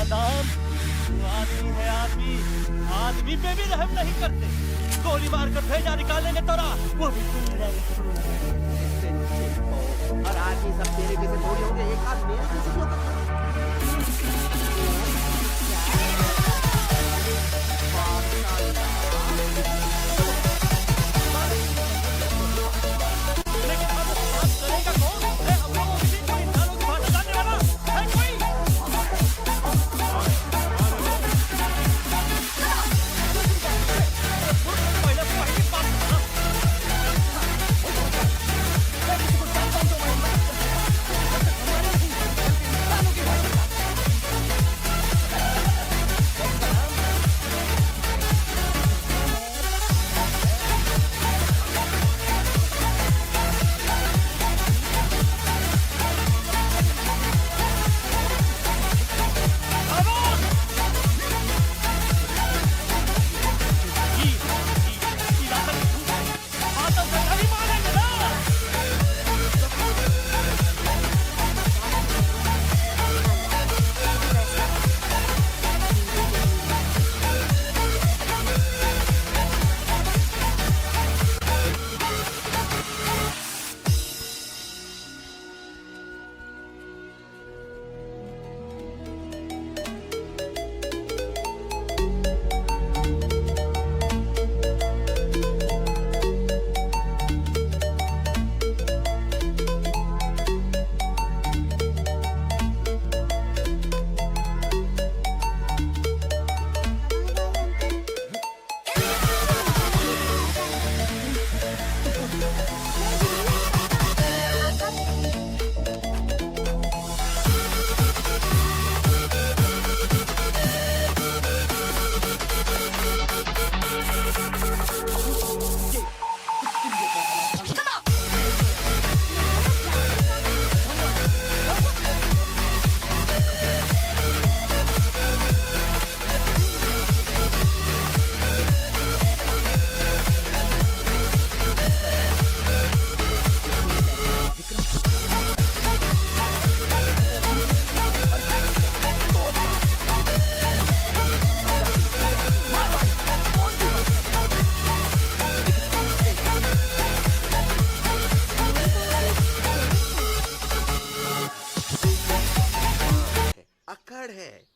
नादान, तू आदमी है आदमी, आदमी पे भी रहम नहीं करते। गोली मारकर भेजा निकालेंगे तोरा, वो भी और आदमी सब तेरे जैसे थोड़ी होंगे, एक आध मेरे जैसे भी होगा।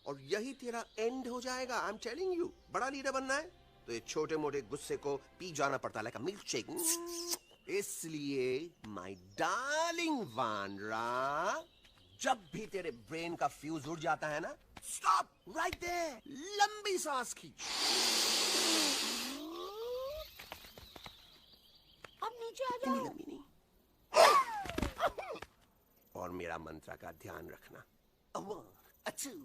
और यही तेरा एंड हो जाएगा। आई एम टेलिंग यू, बड़ा लीडर बनना है तो ये छोटे मोटे गुस्से को पी जाना पड़ता है, लाइक अ मिल्क शेक। इसलिए माय डार्लिंग वानरा, जब भी तेरे ब्रेन का फ्यूज उड़ जाता है ना, स्टॉप राइट देयर, लंबी सांस खींच। अब नीचे आ जाओ। लंबी नहीं। और मेरा मंत्र का ध्यान रखना। A one, a two,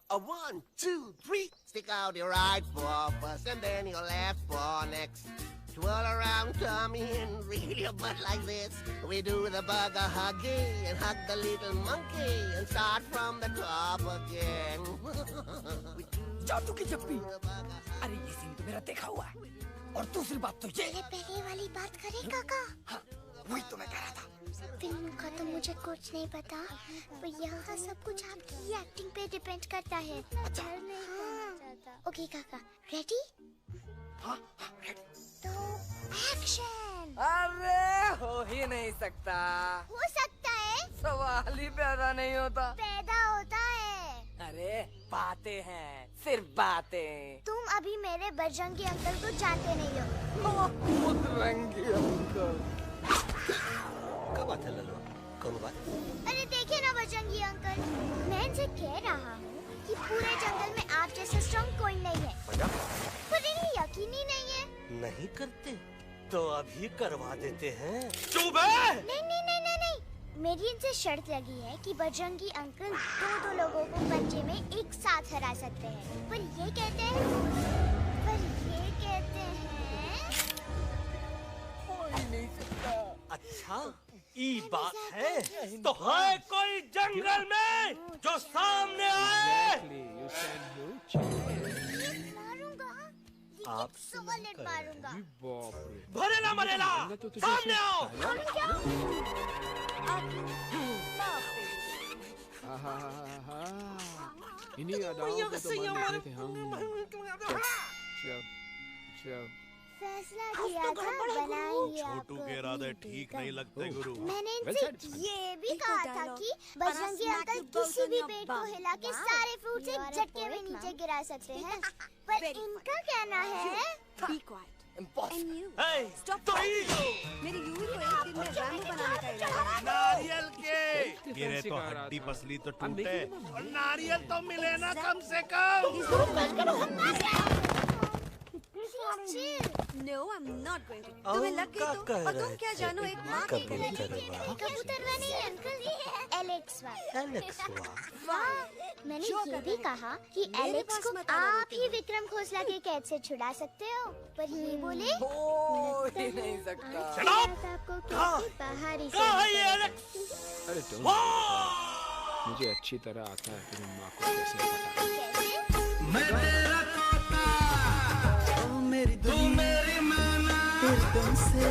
a 1, 2, 3. Stick out your right paw first and then your left paw next. Twirl around tummy and wriggle your butt like this. We do the bugger huggy and hug the little monkey and start from the top again. जादू की जप्पी। अरे ये scene तो मेरा देखा हुआ है। और दूसरी बात तो ये। पहले वाली बात करें काका? हाँ, वही तो मैं कह रहा था। फिल्म का तो मुझे कुछ नहीं पता, पर यहाँ सब कुछ आपकी एक्टिंग पे डिपेंड करता है। अच्छा। हाँ। ओके काका, रेडी? हाँ, रेडी। तो एक्शन। अरे हो ही नहीं सकता। हो सकता है। सवाल ही पैदा नहीं होता। पैदा होता है। अरे बातें हैं, सिर्फ बातें। तुम अभी मेरे बजरंगी अंकल को जानते नहीं हो। बजरंगी अंकल। क्या बात है लल्लू? कौन बात? अरे देखिए ना बजरंगी अंकल, मैं इनसे कह रहा हूँ कि पूरे जंगल में आप जैसा स्ट्रॉन्ग कोई नहीं है। पर इन्हें यकीन ही नहीं है। नहीं करते तो अभी करवा देते हैं। चुप है। नहीं नहीं नहीं नहीं नहीं, मेरी इनसे शर्त लगी है कि बजरंगी अंकल दो लोगों को पंजे में एक साथ हरा सकते हैं। पर ये कहते हैं हो ही नहीं सकता। अच्छा ई बात है तो है कोई जंगल में जो सामने आए। मारूंगा, आप सॉलिड मारूंगा। भरेला मरेला सामने आओ। इन्हीं अदाओं पे तो मान थे हम। चल फैसला किया था बनाएंगे छोटू के इरादे ठीक नहीं लगते गुरु। मैंने इनसे ये भी कहा था कि बजरंगी अंकल किसी भी पेड़ को हिला के सारे फ्रूट्स एक झटके में नीचे गिरा सकते हैं, पर इनका कहना है Be quiet. And you. Hey, Stop. तो ही मेरे यूवी को एक दिन में रैम्बो बनाने का इरादा है। नारियल के गिरे तो हड्डी पसली तो टूटे और नारियल तो मिले ना कम से कम। No, I'm not going to. तुम्हें लग गई तो? और तुम क्या जानो एक माँ की कबूतरवा नहीं अंकल, एलेक्स वाह, मैंने ये भी कहा कि एलेक्स को आप ही विक्रम खोसला के कैद से छुड़ा सकते हो, पर ये बोले हो ही नहीं सकता। आपको कैसे बाहर कहाँ है ये एलेक्स? अरे तुम मुझे अच्छी तरह आता है तेरी माँ को कैसे पता। मैं तेरा तोता, ओ मेरी दुनिया, तेरे दम से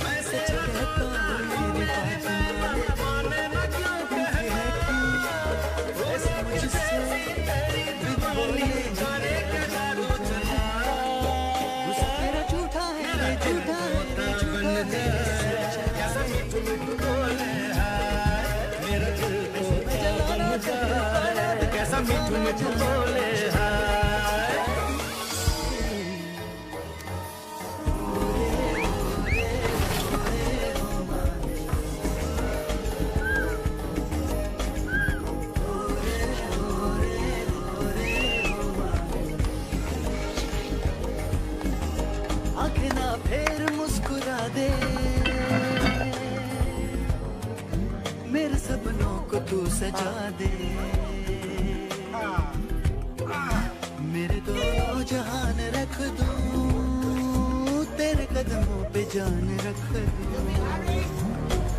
मैं सच कहता हूँ मेरी बात माने ना क्यों कहती ऐसा मुझसे बोले जाने का जादू चला गुस्सा तेरा झूठा है रे झूठा कैसा मीठू मीठू बोले हाय मेरा दिल को जलाना चाहता है कैसा मीठू मीठू बोले हाय आँखें ना फेर मुस्कुरा दे मेरे सपनों को तू सजा दे मेरे दोनों जहान रख दूं तेरे कदमों पे जान रख दूं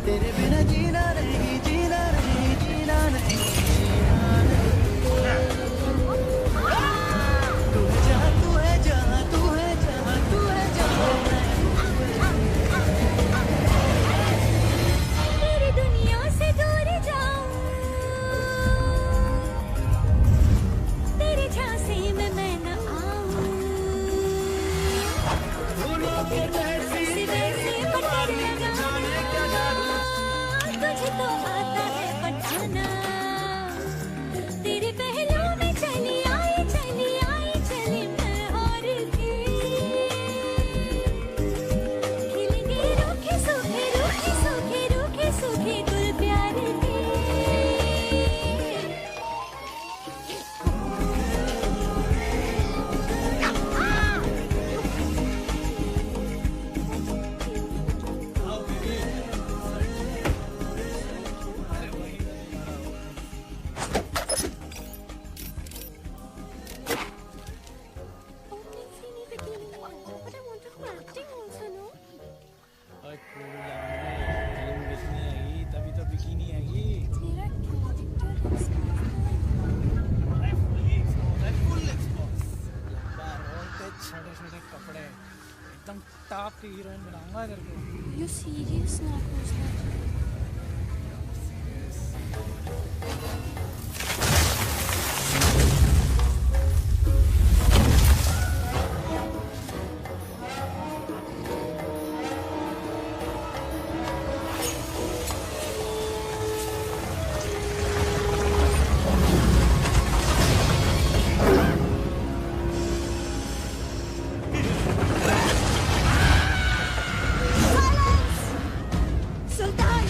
तेरे बिना जीना नहीं जीना नहीं जीना नहीं तू है जहाँ तू है जहाँ तू है जहाँ तू है जहाँ तेरी दुनिया से दूर जाऊं तेरी झांसी में मैं न आऊं वैसे पटाने लगाना तुझे तो आता है पटाना तेरे पहलू में चली आई चली मैं और भी खिलेंगे रूखे सूखे गुल प्यार के तभी तो बिकिनी आएगी। छोटे छोटे कपड़े एकदम टॉप की हीरोइन बनाऊंगा तेरे को। You serious now, Krishna? Sultan!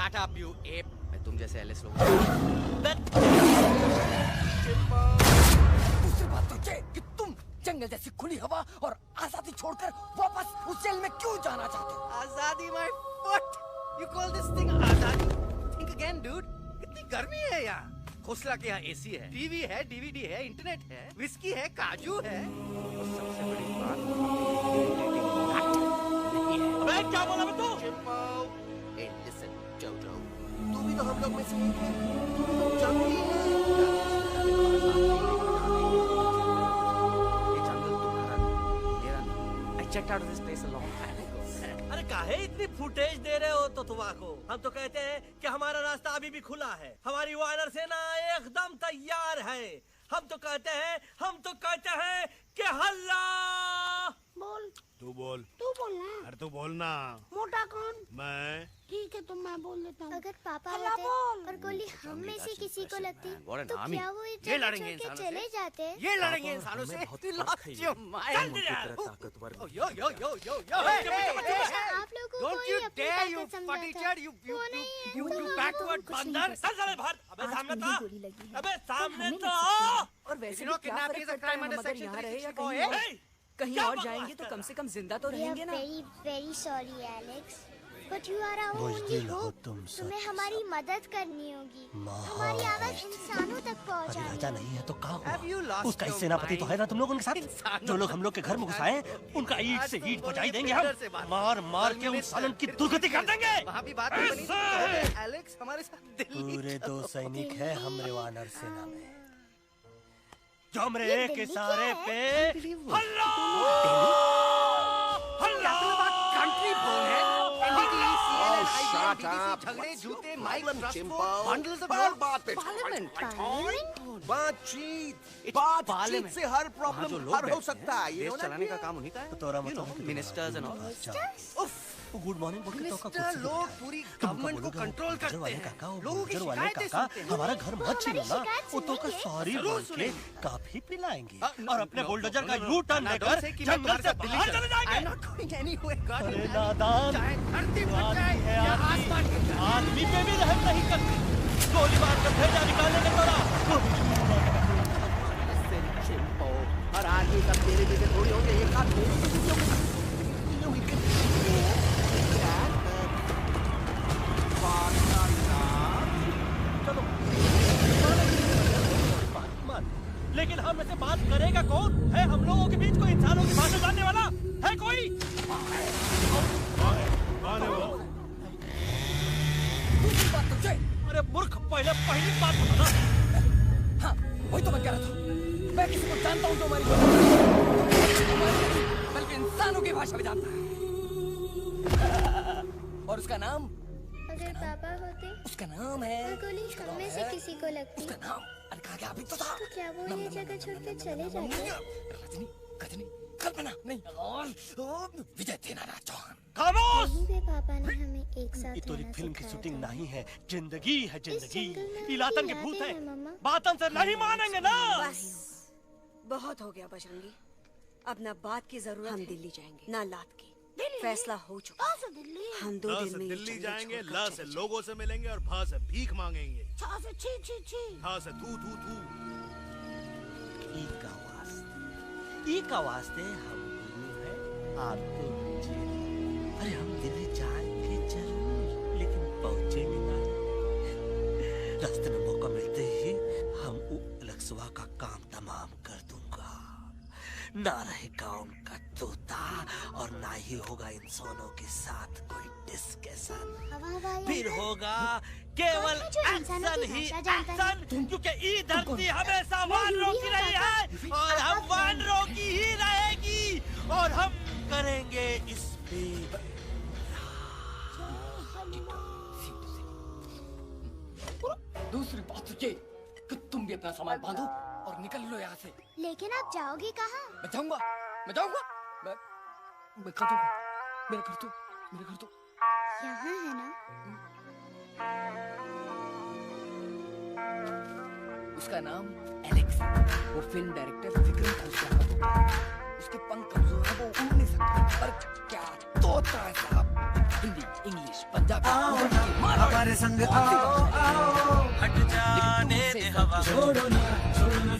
Shut up, you ape. मैं तुम जैसे एलिस लोग। दूसरी बात तो ये कि तुम जंगल जैसी खुली हवा और आजादी छोड़कर वापस उस जेल में क्यों जाना चाहते हो? आजादी my foot. You call this thing आजादी? Think again, dude. कितनी गर्मी है यहाँ। खोसला के यहाँ एसी है, टीवी है, डीवीडी है, इंटरनेट है, विस्की है, काजू है। और सबसे बड़ी बात अबे क्या बोला मैं तू? Hey, listen, Jojo. तू भी तो हम लोग में से एक है। तू भी तो जंगली है। ये जंगल तुम्हारा नहीं, मेरा नहीं। I checked out of this place a long time ago. अरे काहे इतनी फुटेज दे रहे हो तो तुम्हारा? हम तो कहते हैं कि हमारा रास्ता अभी भी खुला है, हमारी वानर सेना एकदम तैयार है। हम तो कहते हैं कि हल्ला। बोल तू बोल। तू बोलना। अरे तू बोलना। मोटा कौन? मैं। ठीक है तो मैं बोल देता हूँ। अगर पापा हल्ला होते बोल। और गोली हम में से किसी को लगती What an तो army. क्या वो ये जगह लड़ेंगे छोड़ के इंसानों चले से। जाते? ये लड़ेंगे इंसानों से। यो आप लोगों को Don't ही you अपनी dare, you ताकत समझा fatty था। chad, you वो नहीं है, you तो हम backward कुछ नहीं बंदर। कर चल चले बाहर। अबे सामने था। अबे सामने तो आओ। और वैसे You know, भी क्या kidnapping फर्क is a पड़ता है crime हम under अगर section यहाँ रहे या 364. कहीं और? Hey! कहीं क्या और बकवास जाएंगे तो कर कम रहा से कम जिंदा तो We are रहेंगे ना। very sorry, Alex. But you are our only hope. तुम्हें हमारी मदद करनी होगी। हमारी आवाज इंसानों तक पहुंचानी होगी। नहीं है तो कहाँ Have you lost उसका your सेनापति तो है ना तुम लोगों के साथ। इंसानों जो लोग हम लोग के घर में घुसाए उनका ईंट से ईंट बजाई देंगे हम। मार मार के उन सालन की दुर्गति कर देंगे। वहाँ भी बात नहीं बनी तो एलेक्स हमारे साथ दिल्ली पूरे 2 सैनिक है हमरे वानर सेना में, जो ये हमरे दिल्ली के क्या सारे है? पे हल्ला हल्ला कंट्री बोल है shut up. झगड़े जूते mic Problem, trust Chimpo. Bundles of हर बात पे पार्लियामेंट बातचीत parliament. से हर प्रॉब्लम हल हो सकता है। देश चलाने का काम उन्हीं का है। तोरा मतलब ministers and all. Good morning बोल के तो मिनिस्टर लोग पूरी गवर्नमेंट को कंट्रोल करते हैं। लोगों की शिकायतें सुनते हैं। हमारा घर मत छीनो ना, शिकायत वो तो का सुनेंगे। सॉरी जरूर बोल के सुनेंगे। काफी पिलाएंगे नो, और अपने नो, बुलडोजर नो, का नो, यू टर्न नो, लेकर don't say कि मैं जंगल से तुम्हारे साथ बाहर चले जाएंगे। I'm not going anywhere, God अरे help me. नादान, चाहे धरती फट जाए है या आदमी। आसमान गिर जाए। आदमी पे भी रहम नहीं करते। गोली मार कर भेजा निकालने के दौरान हर आदमी का तेरे जैसे थोड़ी होंगे। एक हाथ लेकिन हम में से बात करेगा कौन? है हम लोगों के बीच कोई इंसानों की भाषा जानने वाला है कोई? दूसरी बात तो ये। अरे मूर्ख, पहले पहली बात बता। हाँ, वही तो मैं कह रहा था। मैं किसी को जानता हूँ जो हमारी बल्कि इंसानों की भाषा भी जानता है। और उसका नाम अगर पापा होते उसका नाम है और गोली उसका हम नाम में से है किसी को लगती उसका नाम अरे कहा गया अभी तो था तो क्या वो ये जगह छोड़ के चले जाते? रजनी गजनी कल्पना नहीं विजय देनाराज चौहान। खामोश! यहीं पे पापा ने हमें एक साथ ये तो रहना फिल्म की सिखाया शूटिंग था। नहीं है, जिंदगी है जिंदगी। जंगल में इलातन के हमारी भूत है, यादें हैं, मम्मा। बातन से नहीं मानेंगे ना। बस बहुत हो गया बजरंगी। अब ना बात की जरूरत हम दिल्ली जाएंगे ना लात की। फैसला हो चुका है। दिल्ली। हम 2 दिन में ये दिल्ली जंगल जाएंगे, छोड़कर ला चले से लोगों से मिलेंगे और भा से भीख मांगेंगे। छा से छी छी छी। था से थू थू थू। ई का वास्ते हम गुरु है, आप तो लीजिए। अरे हम दिल्ली जाएंगे जरूर, लेकिन पहुंचेंगे ना। रास्ते में मौका मिलते ही हम लक्सवा का काम तमाम कर दूंगा। ना रहेगा उनका तोता और ना ही होगा इंसानों के साथ कोई डिस्कशन। फिर होगा केवल कौन है जो इंसानों एक्शन की ही भाषा जानता है? एक्शन, क्योंकि ई धरती हमेशा वानरों की रही है और हम वानरों की ही रहेगी और हम करेंगे इस पे दूसरी बात तो ये कि तुम भी अपना सामान बांधो और निकल लो यहाँ से। लेकिन आप जाओगे कहाँ? मैं जाऊंगा मैं कर दूंगा मेरा घर तो यहाँ है ना? उसका नाम एलेक्स है। वो फिल्म डायरेक्टर विक्रम खोसला का पोता है। उसके पंख कमजोर है, वो उड़ नहीं सकता। पर क्या तोता है साहब। हिंदी, इंग्लिश, पंजाबी, हमारे संग आओ आओ, हट जाने दे हवा, छोड़ो ना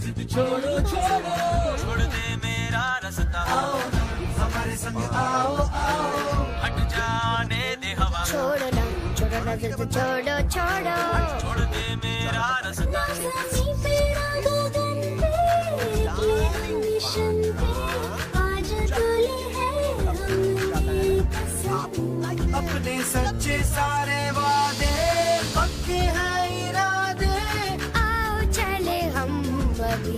जिद, छोड़ो छोड़ो, छोड़ दे मेरा रास्ता, हमारे संग आओ आओ, हट जाने दे हवा, छोड़ो ना जिद, छोड़ो छोड़ो, छोड़ दे मेरा रास्ता। अपने सच्चे सारे वादे पक्के हैं इरादे, आओ चले हम वही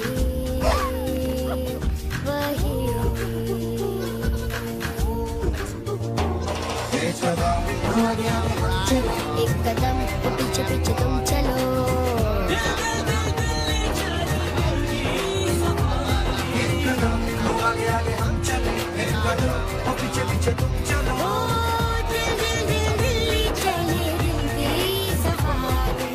एक कदम पीछे पीछे तुम चलो, एक कदम आगे आगे हम चले, एक कदम और पीछे पीछे तुम चलो। दिल्ली चले दिल की सफारी,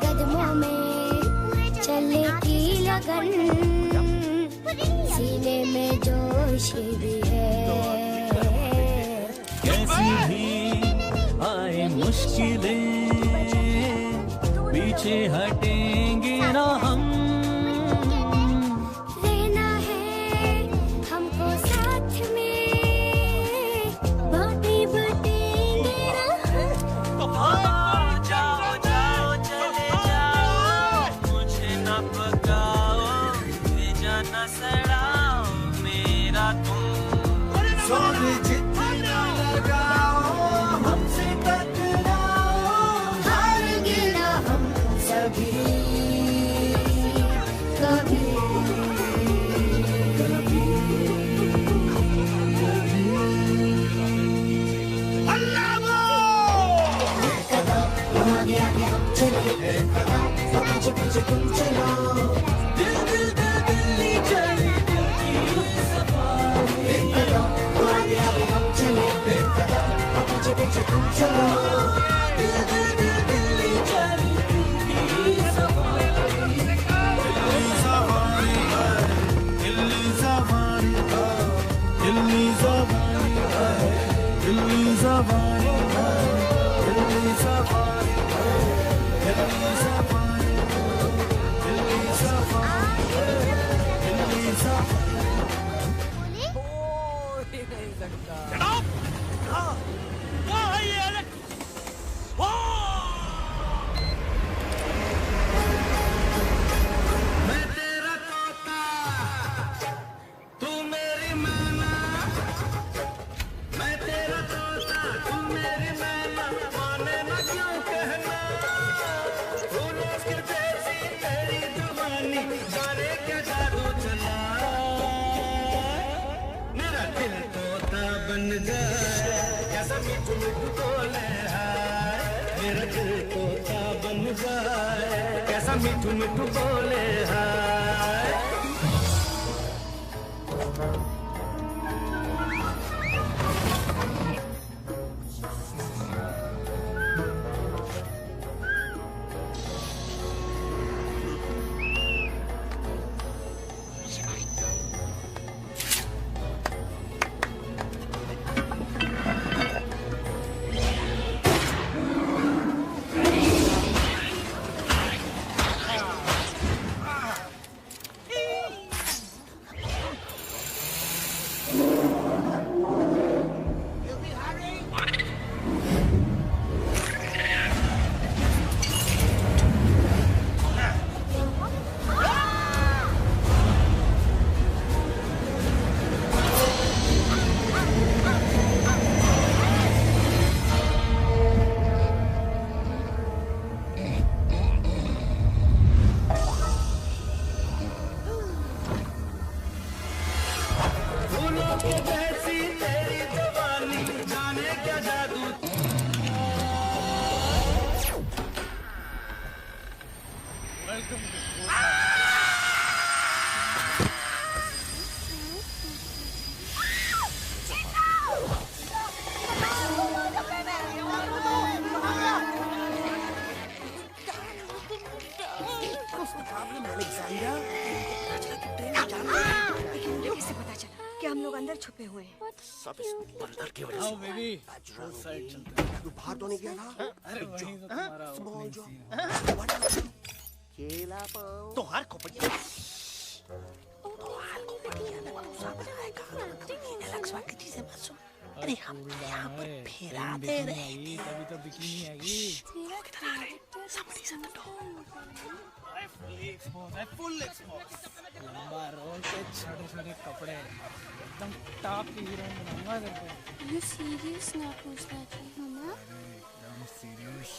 कदमों में चले की लगन, सीने में जोश भी है, कैसी भी आए मुश्किलें पीछे हटेंगे ना हम, रहना है हमको साथ में, बातें बटेंगे ना हम। जाओ जाओ चले जाओ, मुझे न पकाओ, भेजा न सड़ाओ मेरा तुम, जोर जितना लगाओ हमसे टकराओ, हारेंगे ना हम सभी कभी। आगे आगे हम चले, पीछे पीछे तुम चलो, दिल्ली चले दिल की सफारी, एक कदम आगे आगे हम चले, पीछे पीछे तुम चलो, दिल्ली चले दिल की सफारी, दिल्ली सवारी है, दिल्ली सवारी है, दिल्ली सवारी है, दिल्ली सवारी है, दिल्ली सवारी है, दिल्ली सवारी है, दिल्ली सवारी है, दिल्ली सवारी। हो ही नहीं सकता। मैं तेरा तोता, तू मेरी मैना, मैं तेरा तोता, तू मेरी मैना, माने ना क्यों कहना, फूलों के जैसी तेरी जुबानी, जाने क्या जादू चला, मेरा दिल तोता बन जाए, कैसा मीठू मीठू बोले हाय, मेरा दिल तोता बन जाए, कैसा मीठू मीठू बोले हाय। लेकिन मुझे किससे पता चला कि हम लोग अंदर छुपे हुए हैं? सब इस बंदर की वजह आओ से। बेबी, साइड चलते हैं। तू बाहर तो नहीं गया था? अरे वहीं तो तुम्हारा स्मॉल opening जॉब। scene है। केला पाओ। तुम्हार को पड़ी अरे हम यहाँ पर फेरा दे रहे थे, तभी तो बिकिनी आएगी। फुल एक्सपोज, लंबा रोल के छोटे-छोटे कपड़े, एकदम टॉप की हीरोइन बनाऊंगा तेरे को। You serious ना पूछना चाहिए मम्मा? एकदम सीरियस।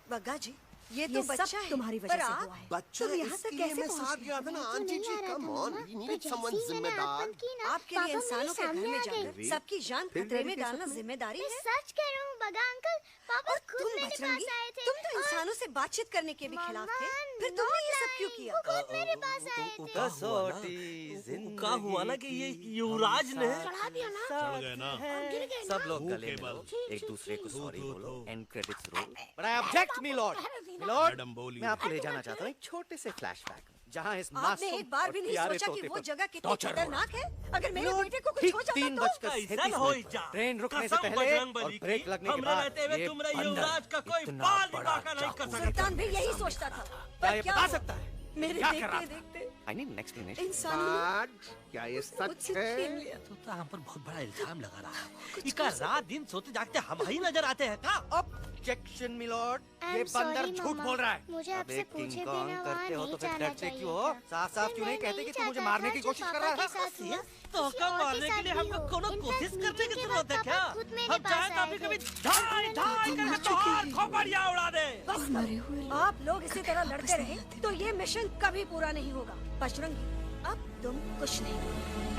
बग्गा जी, ये तो बच्चा है, तुम्हारी वजह से हुआ है। बच्चा तुम यहाँ तक कैसे मैं साथ गया था ना aunty ji. Come on, we need someone जिम्मेदार। आपके लिए इंसानों के घर में जाकर सबकी जान खतरे में डालना जिम्मेदारी है। सच कह रहा हूँ बगा अंकल, पापा खुद मेरे पास आए थे। तुम तो इंसानों से बातचीत करने के भी खिलाफ थे, फिर तुमने ये सब क्यों किया? खुद मेरे पास आए थे। क्या हुआ ना कि ये युवराज ने चढ़ा दिया ना, चढ़ गए ना, और गिर गए सब ना। लोग गले मिलो, एक दूसरे को सॉरी बोलो, and credits roll. But I object, my lord. My lord, madam बोली। मैं आपको ले जाना चाहता हूँ एक छोटे से फ्लैशबैक में, जहाँ इस आपने मासूम एक बार भी और नहीं प्यारे सोचा कि तोते वो पर जगह कितनी torture हो रहा खतरनाक है? अगर मेरे Lord, बेटे को कुछ ठीक हो जाता 3:37 हो मिनट जा। ट्रेन रुकने से कसम पहले बजरंगबली और ब्रेक की, लगने के हमने बाद रहते हुए ये तुमरे बंदर युवराज का कोई इतना बाल भी बड़ा बांका नहीं कर चाकू सकता। सुल्तान भी यही सोचता था, क्या पर ये क्या बता हुआ? सकता है मेरे क्या कर रहा देखते था? देखते I need an explanation. इंसान क्या ये सच मुझसे है? छीन लिया। तो हम पर बहुत बड़ा इल्जाम लगा रहा है। इका रात दिन सोते जागते हम ही नजर आते हैं का? Objection, my lord. I'm ये बंदर sorry, झूठ मम्मा। बोल रहा है। मुझे अब आपसे एक पूछे किंग बिना कॉन्ग वहाँ करते हो नहीं तो फिर जाना डरते क्यों चाहिए हो? था। साफ-साफ फिर क्यों नहीं मैं कहते कि तू मुझे चाहता मारने था की जो कोशिश कर पापा रहा के साथ हुआ, तो किसी क्या और के मारने के साथ लिए भी हमको हो। कोनो In कोशिश fact, करने की meeting के जरूरत है वक्त क्या? पापा खुद मेरे हम पास चाहे तो आए अभी थे। कभी ढाई ढाई करके तोहार खोपड़ियाँ उड़ा दे। बस मरे हुए आप लोग इसी तरह लड़ते रहे तो ये मिशन कभी पूरा नहीं होगा। बजरंगी, अब तुम कुछ नहीं।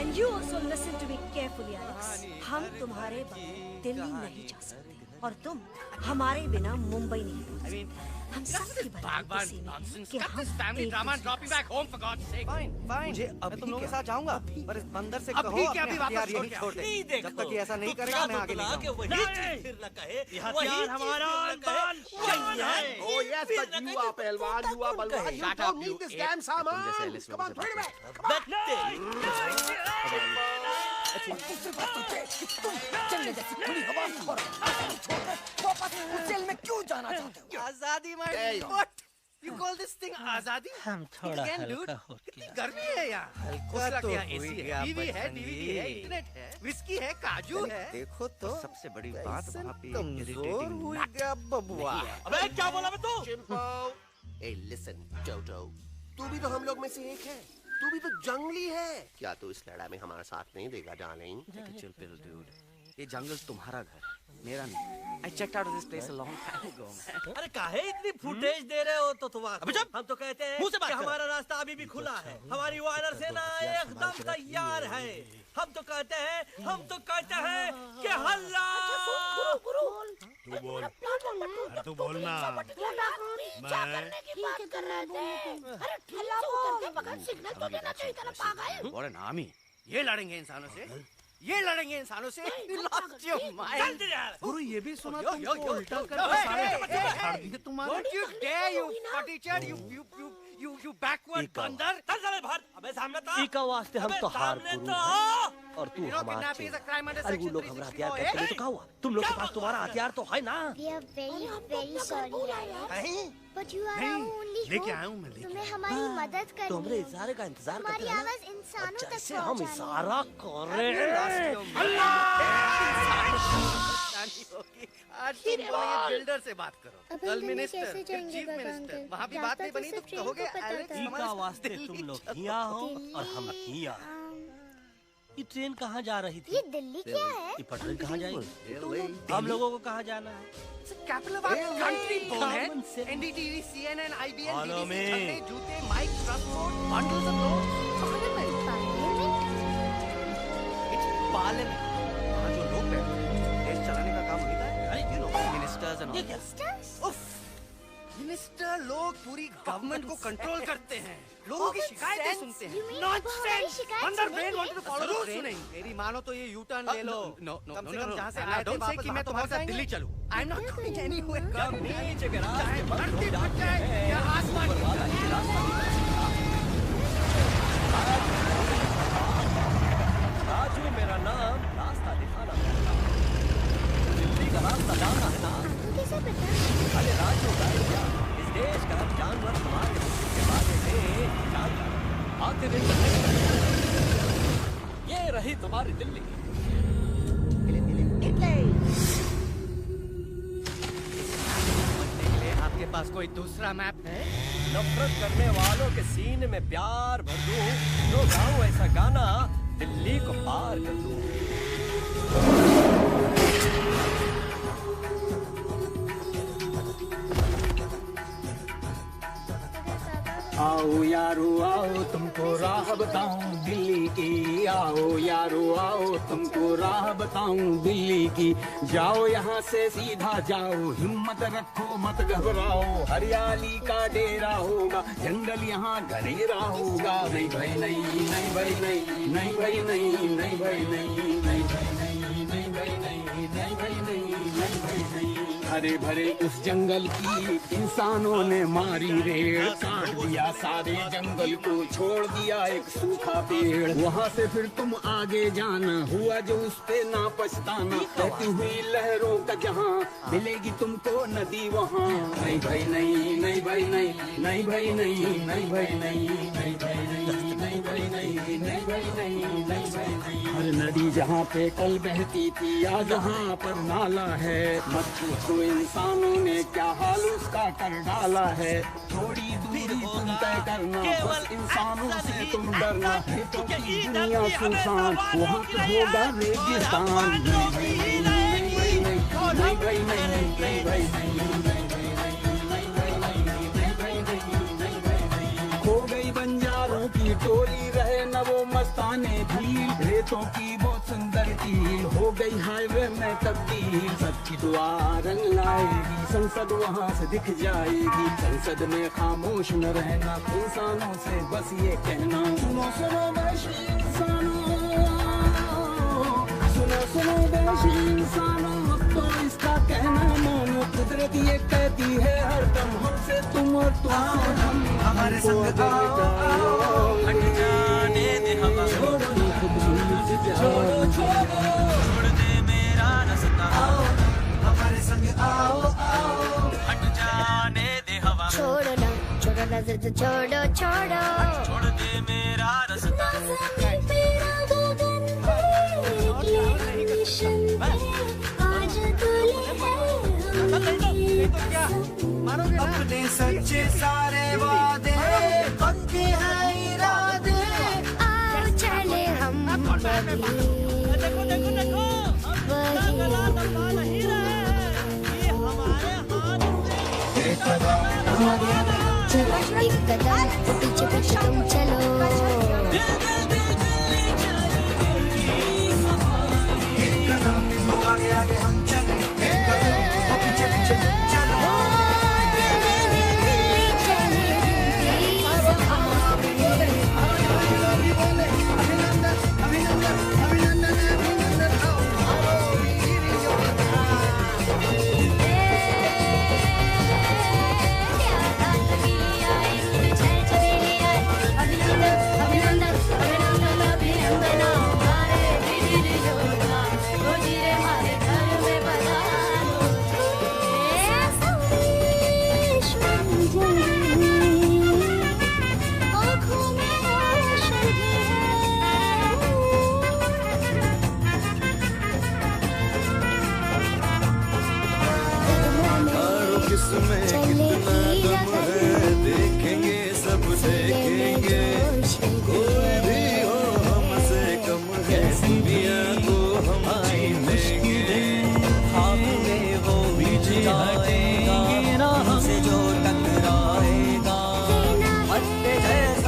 And you also listen to me carefully Alex. हम तुम्हारे बगैर दिल्ली नहीं जा सकते और तुम हमारे बिना मुंबई नहीं। हम सबकी बराबरी कि हम family एक drama and दूसरे drop you back home for God's sake. Fine, fine. मुझे मैं अभी तुम लोगों के क्या? साथ जाऊंगा, पर इस बंदर से अभी कहो क्या अपने अभी वापस हथियार छोड़ यहीं के छोड़ दे। नहीं देखो, जब तक ये ऐसा नहीं तुतला करेगा मैं आगे तुतला नहीं के जाऊंगा। वही चीज फिर न कहे, ये हथियार हमारा अनबान शान है। Oh yes, but you are पहलवान, you are बलवान. You Shut don't up, need you this idiot. damn saman. तुम जैसे एलिस Come on, लोगों throw it से away. चलने जैसी खुली हवा और आजादी छोड़कर वापस उस जेल में क्यों जाना चाहते हो? आजादी my Hey. what? You call this thing आजादी? हम थोड़ा Again, dude. हल्का हो कितनी गर्मी है यहाँ। हल्का तो यहाँ हो AC गया, है, टीवी है, बजरंगी। डीवीडी है, इंटरनेट है, विस्की है, काजू है। देखो तो सबसे बड़ी बात कैसे वहाँ पे कमजोर irritating हुई nut क्या बबुआ? अबे क्या बोला बे तू? Chimpo. Hey, listen, Toto. तू भी तो हम लोग में से एक है. तू भी तो जंगली है. क्या तू इस लड़ाई में हमारा साथ नहीं देगा, darling? Take a chill pill, dude. ये जंगल तुम्हारा घर है, मेरा नहीं। I checked out of this place a long time ago, man. अरे काहे इतनी फुटेज दे रहे हो तो तुम्हारा? अबे चुप! हम तो कहते हैं मुंह से बात कि कर। हमारा रास्ता अभी भी खुला है। हमारी वानर सेना एकदम तैयार है। हम तो कहते हैं कि हल्ला। तू बोल, अरे तू बोलना। मैं ठीक है कर रहे थे। अरे ठीक से उतरते वक्त सिग्नल तो देना चाहिए था ना पागल। What an army. ये लड़ेंगे इंसानों से? ये लड़ेंगे इंसानों से? You lost your mind. जल्दी यार। गुरु ये भी सुना यो, यो, तुमको यो, उल्टा यो, कर यो, सारे hey, बच्चे hey, फाड़ hey. दिए तुम्हारे। Don't you dare, you potty chat, you backward बंदर. चल चल भाग। अबे सामने तो आ। इका वास्ते हम अबे तो हार सामने गुरु तो हैं। आ। और तू You know हमारा kidnapping is a crime under अरे वो section लोग हमारा हथियार 364. करते हैं तो क्या हुआ? तुम लोग के पास तुम्हारा हथियार तो है ना? We are very very sorry, Alex. But you are our only लेके hope. आया हूँ मैं, लेके तुम्हें हमारी मदद तो हमरे करनी है। इशारे का इंतजार हमारी करते हैं आवाज इंसानों तक जैसे हम पहुंचानी इशारा है। कर रहे आज तुम बोलेंगे बिल्डर से बात करो, अब कल हम दिल्ली मिनिस्टर, कैसे फिर जाएंगे चीफ बाबा मिनिस्टर, अंकल? वहाँ भी रास्ता बात नहीं तो बनी तो सिर्फ ट्रेन कहोगे को पता एलेक्स था। इका वास्ते तुम लोग हिया हो और हम हिया। ये ट्रेन कहाँ जा रही थी? ये दिल्ली क्या है? ये पटरी कहाँ जाएगी? हम लोगों को कहाँ जाना है? कैपिटल ऑफ आवर कंट्री बोल है। Common sense. NDTV, CNN, IBN, Follow BBC, me. छल्ले, जूते, mic transport, bundles of notes. It's parliament. वहाँ जो लोग बैठते हैं, देश चलाने का काम उन्हीं का है। You know, ministers and all that. उफ, मिनिस्टर लोग पूरी गवर्नमेंट को कंट्रोल करते हैं, लोगों की शिकायतें सुनते हैं। नॉनसेंस! अंदर brain wanted to follow the train. मेरी मानो तो ये यू टर्न ले लो। नो कम से कम जहाँ से आए थे वापस कि मैं तुम्हारे साथ दिल्ली चलूं। I am not going anywhere. Come नीचे के रास्ते धरती फट जाए या आसमान राजू मेरा नाम, रास्ता दिखाना मेरा नाम। दिल्ली का रास्ता जानना है ना? कैसे पता? अरे राजू भैया, इस देश का जानवर हमारे मुल्क के बारे में जानता। आते दिन ये रही तुम्हारी दिल्ली। आपके पास कोई दूसरा मैप है? नफरत करने वालों के सीने में प्यार भर दूं, तो गाऊं ऐसा गाना, दिल्ली को पार कर दूं। आओ यारो आओ तुमको राह बताऊं दिल्ली की। आओ यारो आओ तुमको राह बताऊं दिल्ली की। जाओ यहाँ से सीधा जाओ, हिम्मत रखो मत घबराओ। हरियाली का डेरा होगा, जंगल यहाँ घनेरा होगा। नहीं भाई नहीं, नहीं भाई नहीं, नहीं भाई नहीं, नहीं भाई नहीं, नहीं भाई नहीं, नहीं भाई नहीं, नहीं भाई नहीं, नहीं भाई नहीं। हरे भरे उस जंगल की इंसानों ने मारी रेड़, काट दिया सारे जंगल को, छोड़ दिया एक सूखा पेड़। वहाँ से फिर तुम आगे जाना, हुआ जो उस पे ना पछताना। बहती हुई लहरों का जहाँ, मिलेगी तुमको नदी वहाँ। नहीं भाई नहीं, नहीं भाई नहीं, नहीं भाई नहीं, नहीं भाई नहीं, नहीं भाई नहीं, नहीं भाई नहीं, नहीं भाई नहीं, नहीं भाई नहीं। हर नदी जहाँ पे कल बहती थी, आज वहाँ पर नाला है। मत पूछो इंसानों ने क्या हाल उसका कर डाला है। थोड़ी दूरी तुम तय करना, बस इंसानों से तुम डरना। खेतों की दुनिया सुनसान, वहाँ पे होगा रेगिस्तान। नहीं भाई नहीं, नहीं भाई नहीं, नहीं भाई नहीं, नहीं भाई नहीं, खो गई बंजारों की टोली, रहे न वो मस्ताने भीड़। रेतों की बहुत सुंदर झील हो गई हाईवे में तब्दील। सबकी दुआ रंग लाएगी, संसद वहाँ से दिख जाएगी। संसद में खामोश न रहना, इंसानों से बस ये कहना। सुनो सुनो वैश्य इंसानों, सुनो सुनो वैश्य इंसानों, अब तो इसका कहना मानो। कुदरत ये कहती है हरदम, हमसे तुम और तुम से हम। हमारे संग आओ, हट जाने दे हवा, छोड़ो छोड़ो, छोड़ दे मेरा रास्ता। आओ हमारे संग आओ, आओ हट जाने दे हवा। छोड़ो ना, छोड़ो ना जिद, छोड़ो छोड़ो, छोड़ दे मेरा रास्ता। अपने सच्चे सारे वादे, पक्के हैं इरादे। आओ चले हम देखो देखो देखो, नहीं रहे, ये हमारे हाथ में। एक कदम तो पीछे पीछे तुम चलो। एक कदम तो आगे आगे हम चले, एक कदम तो पीछे पीछे तुम चलो। किसमें कितना दम है, देखेंगे सब देखेंगे। कोई भी हो हमसे कम है, दुनिया को हम जीतेंगे। हमने वो भी जाएगा ना, हमसे जो टकराएगा। पत्ते जैसा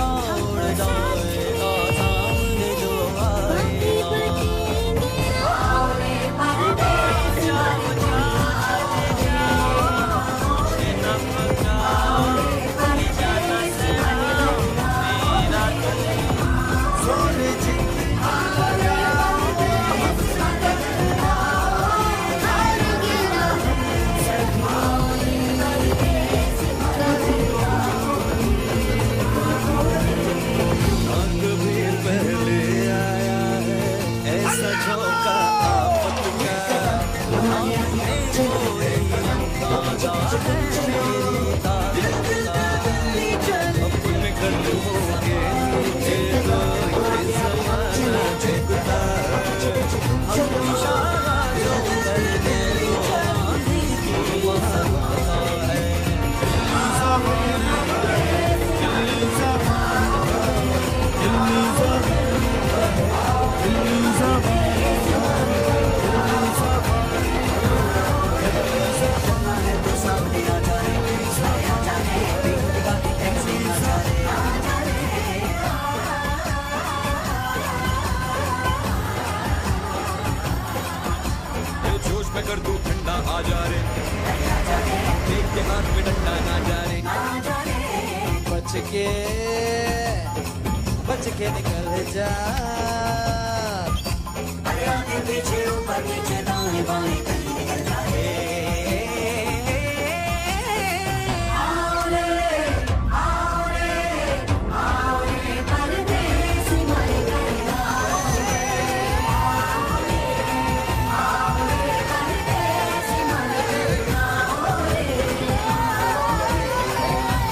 बच के निकल जा। आगे पीछे ऊपर नीचे दाएं बाएं कहीं निकल जाए। आओ रे आओ रे आओ रे परदेसी मारे घर आओ रे आओ रे परदेसी मारे घर आओ रे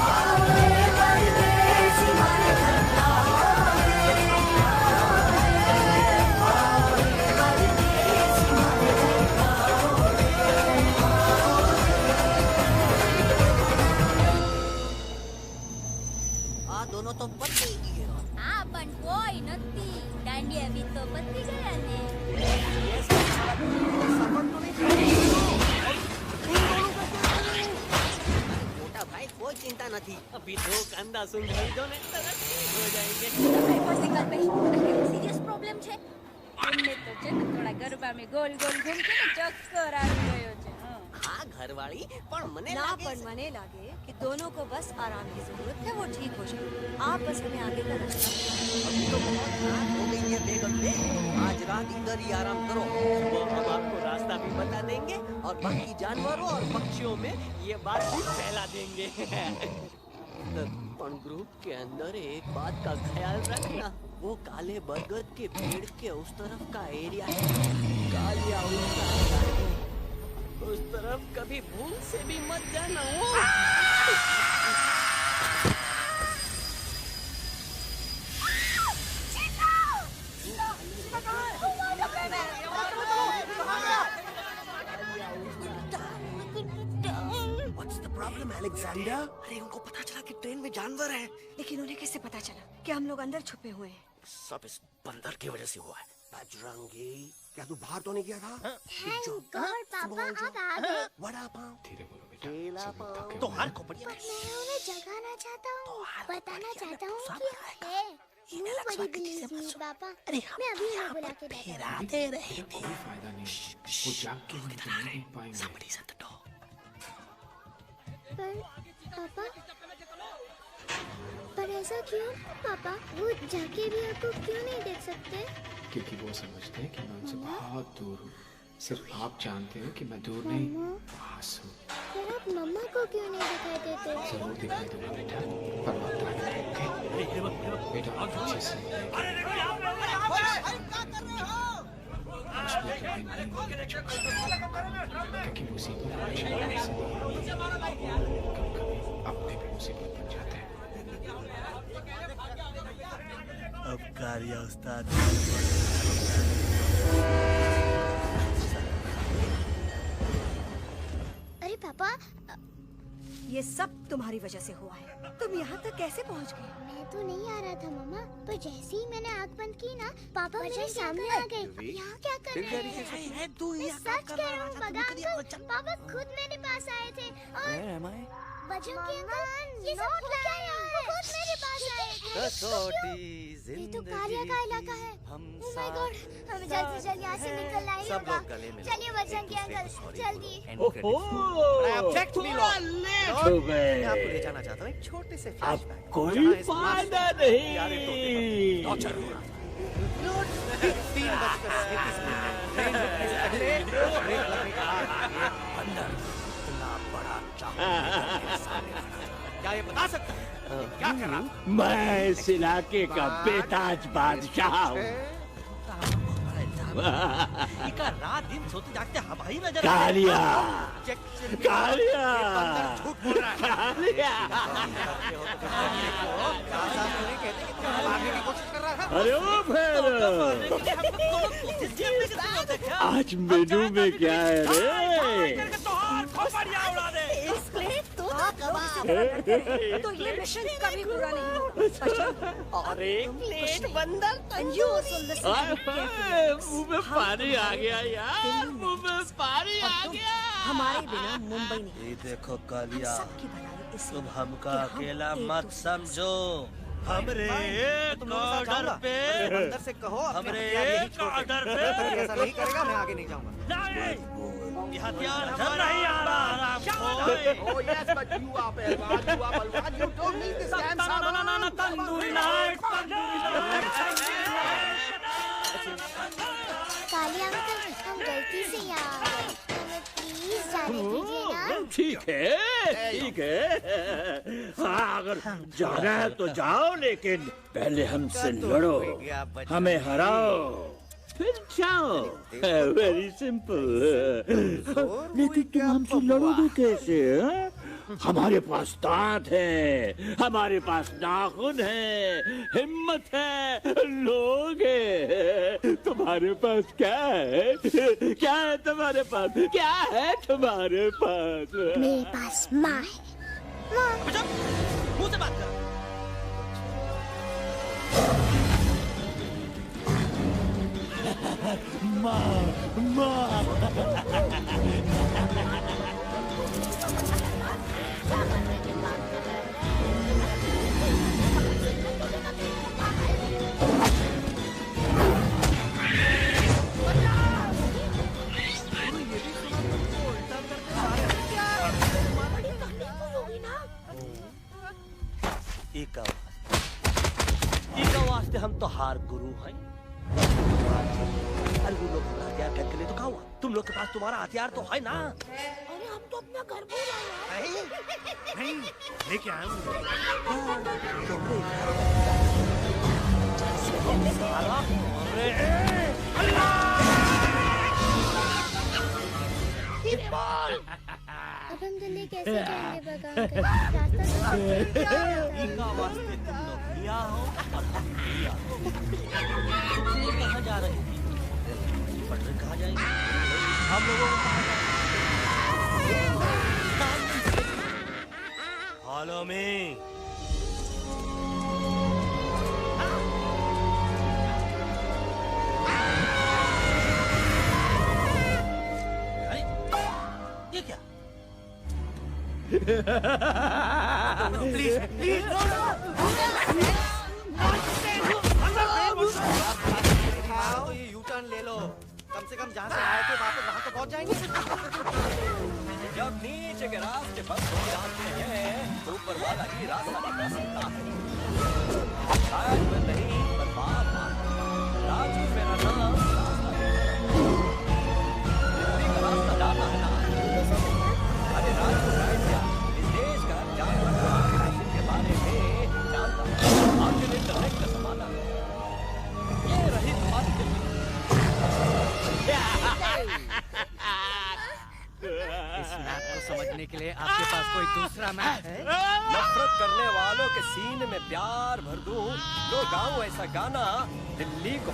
आओ रे परदेसी मारे घर आओ रे दोनों तो पत्ती ही है। हाँ पण कोई नत्ती दांडिया भी तो पत्ती गया ने। मोटा भाई कोई चिंता नहीं, अभी दो कंधा सुन दो ने ठीक हो जाएंगे। सीरियस प्रॉब्लम छे। એમને તો છે ને થોડા ગરબામાં ગોલ ગોલ ઘૂમકે ને ચક્કર આવી ગયો છે। हाँ घरवाली पर मने ना पर मने लागे कि दोनों को बस आराम की जरूरत है, वो ठीक हो जाए। आप बस हमें आगे का रास्ता अभी तो बहुत रात हो गई है बेगम बे, आज रात इधर ही आराम करो। सुबह हम आपको रास्ता भी बता देंगे और बाकी जानवरों और पक्षियों में ये बात भी फैला देंगे। पण ग्रुप के अंदर एक बात का ख्याल रखना, वो काले बरगद के पेड़ के उस तरफ का एरिया है, कालिया उस तरफ कभी भूल से भी मत जाना। What's the problem, Alexander? अरे उनको पता चला कि ट्रेन में जानवर है। लेकिन उन्हें कैसे पता चला कि हम लोग अंदर छुपे हुए हैं? सब इस बंदर की वजह से हुआ है। बजरंगी, क्या तू बाहर तो नहीं गया था? पापा आप आ गए। वड़ा पाव, धीरे बोलो बेटा। तो हार को बढ़िया। मैं उन्हें जगाना चाहता हूँ, बताना चाहता हूँ कि है वो बड़ी बिल्ली पापा। मैं अभी उन्हें बुला के फिराते रहे थे। कोई फायदा नहीं, वो जाग के नहीं पाएंगे। Somebody shut the door. पर ऐसा क्यों पापा? वो जाके भी आपको क्यों नहीं देख सकते? क्योंकि वो समझते हैं कि मैं उनसे बहुत दूर हूँ। सिर्फ आप जानते हो कि मैं दूर नहीं, पास हूँ। फिर आप मम्मा को क्यों नहीं दिखाई देते? जरूर दिखाई दूंगा बेटा, पर वक्त आएगा। बेटा आप अच्छे से क्योंकि मुसीबत अपने भी मुसीबत बन जाते हैं। अब कारिया उस्ताद अरे पापा, ये सब तुम्हारी वजह से हुआ है। तुम यहाँ तक कैसे पहुँच गए? मैं तो नहीं आ रहा था मम्मा, पर जैसे ही मैंने आँख बंद की ना, पापा मेरे सामने आ गए। यहाँ क्या कर रहे हैं? मैं सच कह रहा हूँ बगा अंकल, पापा खुद मेरे पास आए थे और बजरंगी अंकल ये सब हो क्या रहा है? वो खुद मेरे पास आए थे। ये तो कारिया का इलाका है। ओह माय गॉड, हमें जल्दी से यहाँ से निकलना ही होगा। चलिए बजरंगी अंकल, जल्दी। ऑब्जेक्ट मी लॉर्ड, मैं आपको ले जाना चाहता हूँ एक छोटे से फ्लैशबैक। कोई फायदा नहीं। टॉर्चर हो रहा था। 3:37 ट्रेन रुकने से पहले ब्रेक लगने का बंदर इतना बड़ा क्या ये बता सकता है क्या कर रहा? मैं इस इलाके का बेताज बादशाह हूँ। इका रात दिन सोते जागते हवाई नजर कालिया, कालिया, अरे ओ फिर आज मेनू में क्या है रे? तो ये मिशन कभी पूरा नहीं होगा। और एक प्लेट बंदर मुंह में पानी आ गया यार, मुंह में पानी आ गया। हमारे बिना मुंबई नहीं। ये देखो कालिया, तुम हमका अकेला मत समझो। हमरे एक ऑर्डर पे बंदर से कहो हमरे एक ऑर्डर पे ऐसा नहीं करेगा, मैं आगे नहीं जाऊंगा। ये हथियार हमारा नहीं आ रहा। Oh yes, but you are पहलवान, you are बलवान, you don't need this damn सामान। तंदूरी लाइट, काली अंकल, हम गलती से यहाँ आ गए, हमें प्लीज जाने दीजिए ना। ठीक है, ठीक है। हाँ, अगर जाना है तो जाओ, लेकिन पहले हमसे लड़ो, हमें हराओ, फिर जाओ। Very simple. लेकिन तुम हमसे लड़ोगे कैसे? हमारे पास दांत है, हमारे पास नाखून है, हिम्मत है, लोग है। तुम्हारे पास क्या है? क्या है तुम्हारे पास? क्या है तुम्हारे पास? मेरे पास माँ है। माँ। मुँह से बात कर। माँ। एक वास्ते हम तो हार गुरु हैं। अरे वो लोग हथियार फेंक के लिए तो कहा हुआ? तुम लोग के पास तुम्हारा हथियार तो है ना? अरे हम तो अपना घर भूल आए हैं। नहीं, लेके आए अब हम दिल्ली कैसे जाएंगे बगा? रास्ता तो वास्ते तुम लोग लिया हो और हम लिया हो। कहाँ जा रही थी? पटरी कहाँ जाएंगे? हम लोगों को कहाँ जाएंगे? Follow me. ये क्या? प्लीज ये यू टर्न ले लो, कम से कम जहाँ से आए थे वहाँ तो पहुँच जाएंगे। जब नीचे के रास्ते बंद हो जाते हैं तो ऊपर वाला ही रास्ता निकल सकता है। शायद मैं नहीं पर बाप राजू मेरा नाम, दिल्ली का रास्ता जाना है ना? अरे राजू राइडिया इस देश का जानवर के बारे में जानता है। आखिर इंटरनेट का जमाना है। ये रही तुम्हारी दिल्ली। इस मैप को समझने के लिए आपके पास कोई दूसरा मैप है? नफरत करने वालों के सीने में प्यार भर दूं, लो गाऊं ऐसा गाना दिल्ली को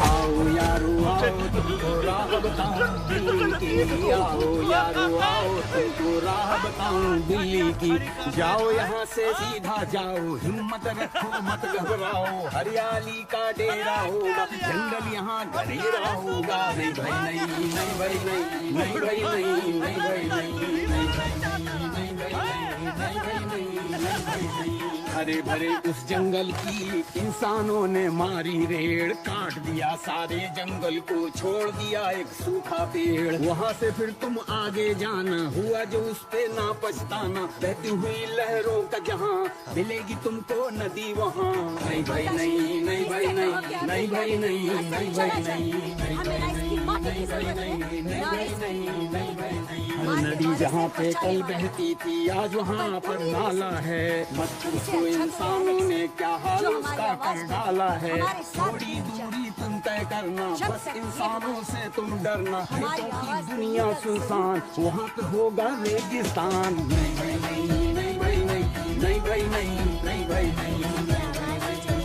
आओ यारो आओ तुमको राह बताऊं दिल्ली की। आओ यारो आओ तुमको राह बताऊं दिल्ली की। जाओ यहाँ से सीधा जाओ, हिम्मत रखो मत घबराओ। हरियाली का डेरा होगा, जंगल यहाँ घनेरा होगा। नहीं भाई नहीं, नहीं भाई नहीं, नहीं भाई नहीं, नहीं भाई नहीं, नहीं भाई नहीं, नहीं भाई नहीं, नहीं भाई नहीं, नहीं भाई नहीं। हरे भरे उस जंगल की इंसानों ने मारी रेड़, काट दिया सारे जंगल को, छोड़ दिया एक सूखा पेड़। वहाँ से फिर तुम आगे जाना, हुआ जो उस पे ना पछताना। बहती हुई लहरों का जहाँ मिलेगी तुमको नदी वहाँ। नहीं भाई नहीं, नहीं भाई नहीं, नहीं भाई नहीं, नहीं भाई नहीं, नहीं भाई नहीं, नहीं भाई नहीं, नहीं भाई नहीं, नहीं भाई नहीं। नदी जहाँ पे कल बहती थी आज वहाँ पर नाला है। मत पूछो इंसानों ने क्या हाल उसका कर डाला है। थोड़ी दूरी तुम तय करना, बस इंसानों से तुम डरना। खेतों की दुनिया सुनसान, वहाँ पे होगा रेगिस्तान। नहीं भाई नहीं, नहीं भाई नहीं, नहीं भाई नहीं, नहीं भाई नहीं, नहीं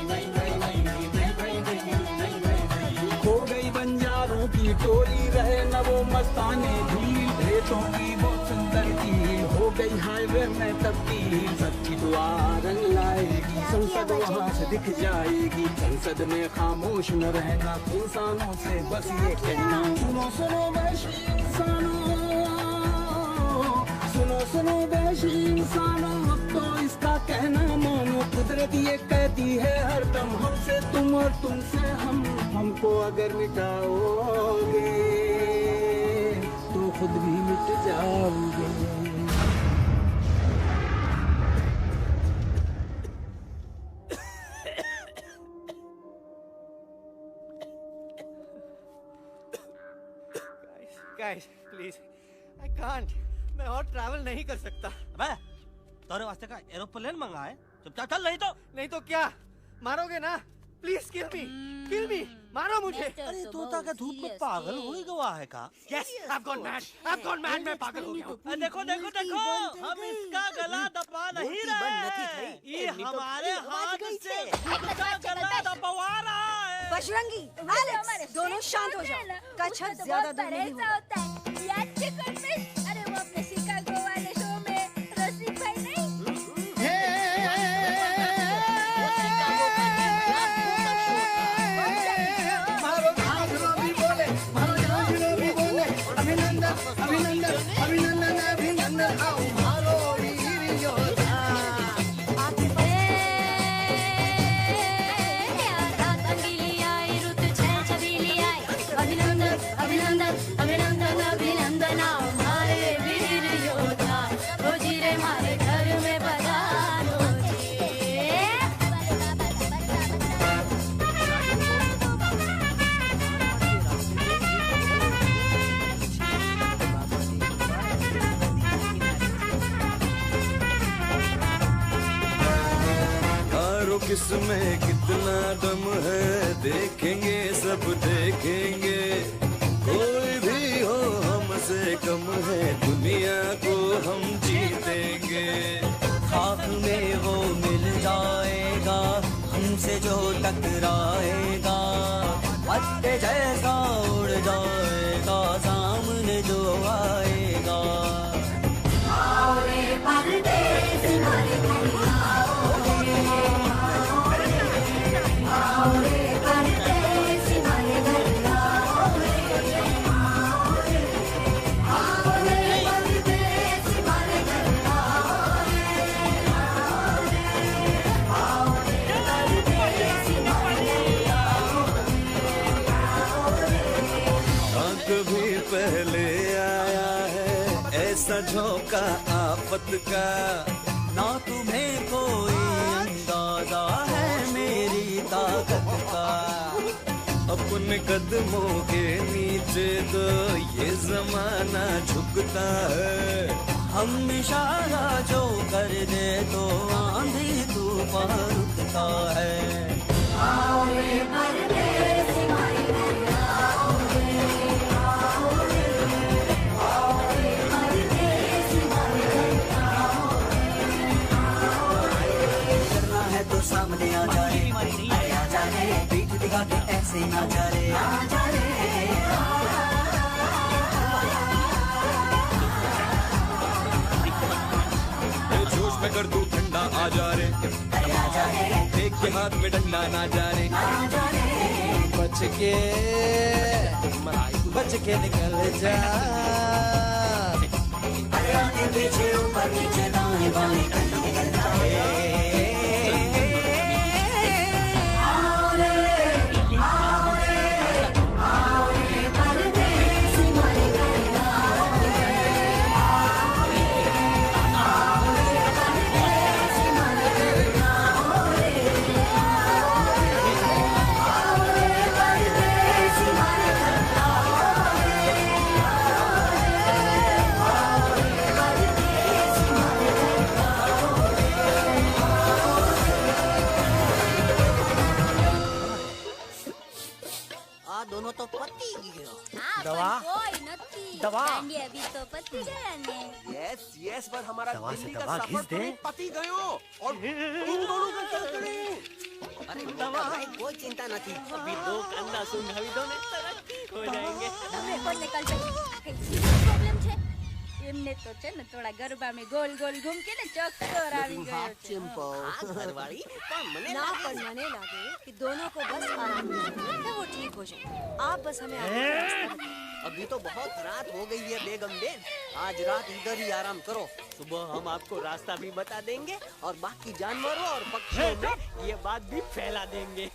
भाई नहीं, नहीं भाई नहीं, नहीं भाई नहीं। खो गई बंजारों की टोली, रहे न वो मस्ताने झील। रेतों की बहुत सुंदर झील हो गई हाईवे में तब्दील। सच्ची दुआ रंग लाएगी, संसद वहाँ से दिख जाएगी। संसद में खामोश न रहना, इंसानों से बस ये कहना। सुनो सुनो वैशी इंसानों, सुनो सुनो वैशी इंसानों, अब तो इसका कहना मानो कुदरत ये कहती है हरदम, हमसे तुम और तुमसे हम, हमको अगर मिटाओगे तो खुद भी मिट जाओगे। Guys, please, I can't. मैं और ट्रैवल नहीं कर सकता। अबे, तोरे वास्ते का एरोप्लेन मंगा है, चुपचाप चल, नहीं तो क्या मारोगे ना? प्लीज किल मी, मारो मुझे। अरे तोता का धूप में पागल हो गया है का? Yes, I've gone mad, मैं पागल हो गया हूँ। देखो, हम इसका गला दबा नहीं रहे, ये हमारे हाथ से इसका गला दबवा रहा है। बजरंगी, एलेक्स, दोनों शांत हो जाओ। कच्छप ज्यादा दूर नहीं होगा। अरे वो अपने शिकागो वाले शो में रसिक भाई नहीं? अभिनंदन आओ मारो वीर योद्धा। अभिनंदन आओ हमारे वीर योद्धा, रोजी रे हमारे घर में पधारो किसमें कितना दम है, देखेंगे सब देखेंगे, कोई भी हो हमसे कम है, दुनिया को हम जीतेंगे। खाक में वो मिल जाएगा हमसे जो टकराएगा, पत्ते जैसा उड़ जाएगा सामने जो आएगा। आओ रे परदेसी हमारे घर आओ रे परदेसी हमारे घर आओ रे परदेसी हमारे घर आओ रे परदेसी हमारे कभी पहले आया है ऐसा झोंका आफत का, ना तुम्हें कोई अंदाजा है मेरी ताकत का। अपने कदमों के नीचे तो ये जमाना झुकता है, हम इशारा जो कर दे तो आंधी तूफान रुकता है। आओ रे परदेसी हमारे घर आओ रे परदेसी हमारे घर आओ करना है तो सामने आ जाए, अरे आ जाए, पीठ दिखा के ऐसे ना जा रे, आ जा रे। जोश में कर तू ठंडा आ जा रे, एक के हाथ में डंडा ना जा रे, बच के निकल जा। आगे पीछे ऊपर नीचे दाएं बाएं निकल जाए। दोनों तो पति गयो। दवा? दवा? अभी तो पति गया ने। यस पर हमारा दवा से दिल्ली का दवा सफर घिस दे। तो पति गयो और तुम दोनों का क्या करें? अरे दवा भाई कोई चिंता न थी, अभी दो कंधा सुन अभी दोनों ठीक हो जाएंगे। તમે કોણ નીકળશે કઈ સીરિયસ પ્રોબ્લેમ છે? એમને તો છે ને થોડા ગરબામાં गोल गोल घूम के ने चक्कर આવી ગયો છે। घरवाली ना पर मने लगे कि दोनों को बस आराम मिले तो वो ठीक हो जाए। आप बस हमें आगे का रास्ता बताइए। अभी तो बहुत रात हो गई है बेगम बेन। आज रात इधर ही आराम करो। सुबह हम आपको रास्ता भी बता देंगे और बाकी जानवरों और पक्षियों में ये बात भी फैला देंगे।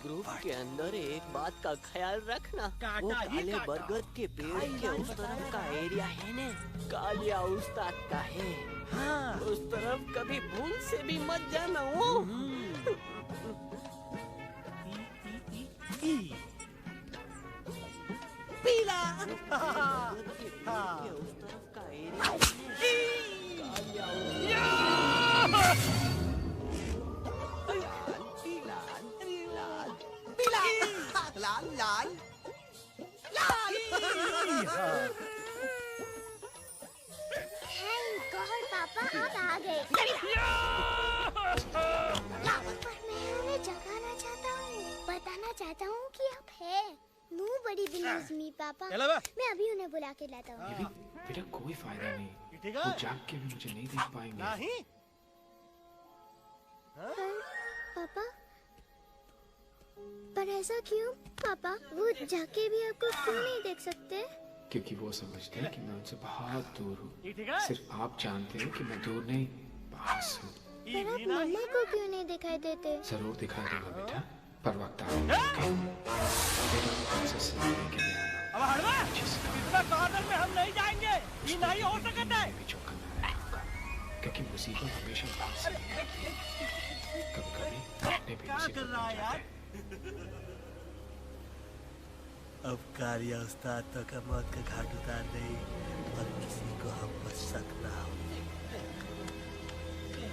ग्रुप के अंदर एक बात का ख्याल रखना, वो काले बरगद के पेड़ के उस तरफ का एरिया है ना, कालिया उस्ताद का है। हाँ, उस तरफ कभी भूल से भी मत जाना। वो पीला उस तरफ का एरिया लाल लाल थैंक गॉड पापा आप आ गए। पर मैं उन्हें जगाना चाहता हूँ, बताना चाहता हूँ कि आप है। नो बड़ी बिलीव्स मी पापा। मैं अभी उन्हें बुला के लाता हूँ। बेटा कोई फायदा नहीं, वो जाग के भी मुझे नहीं देख पाएंगे। नहीं पापा पर ऐसा क्यों पापा? वो जाके भी आपको क्यों नहीं देख सकते? क्योंकि वो समझते हैं कि मैं उनसे बहुत दूर हूँ। सिर्फ आप जानते हैं कि मैं दूर नहीं, पास हूँ। पर आप मम्मा को क्यों नहीं दिखाई देते? जरूर दिखाई दूंगा बेटा, पर वक्त आएगा। इतना कॉर्नर में हम नहीं जाएंगे, ये नहीं हो सकता है। क्योंकि मुसीबत हमेशा भाग सकती है, कभी-कभी क्या कर रहा है यार? अब कालिया उस्ताद तो का मौत का घाट उतार नहीं और किसी को हम पर शक ना हो।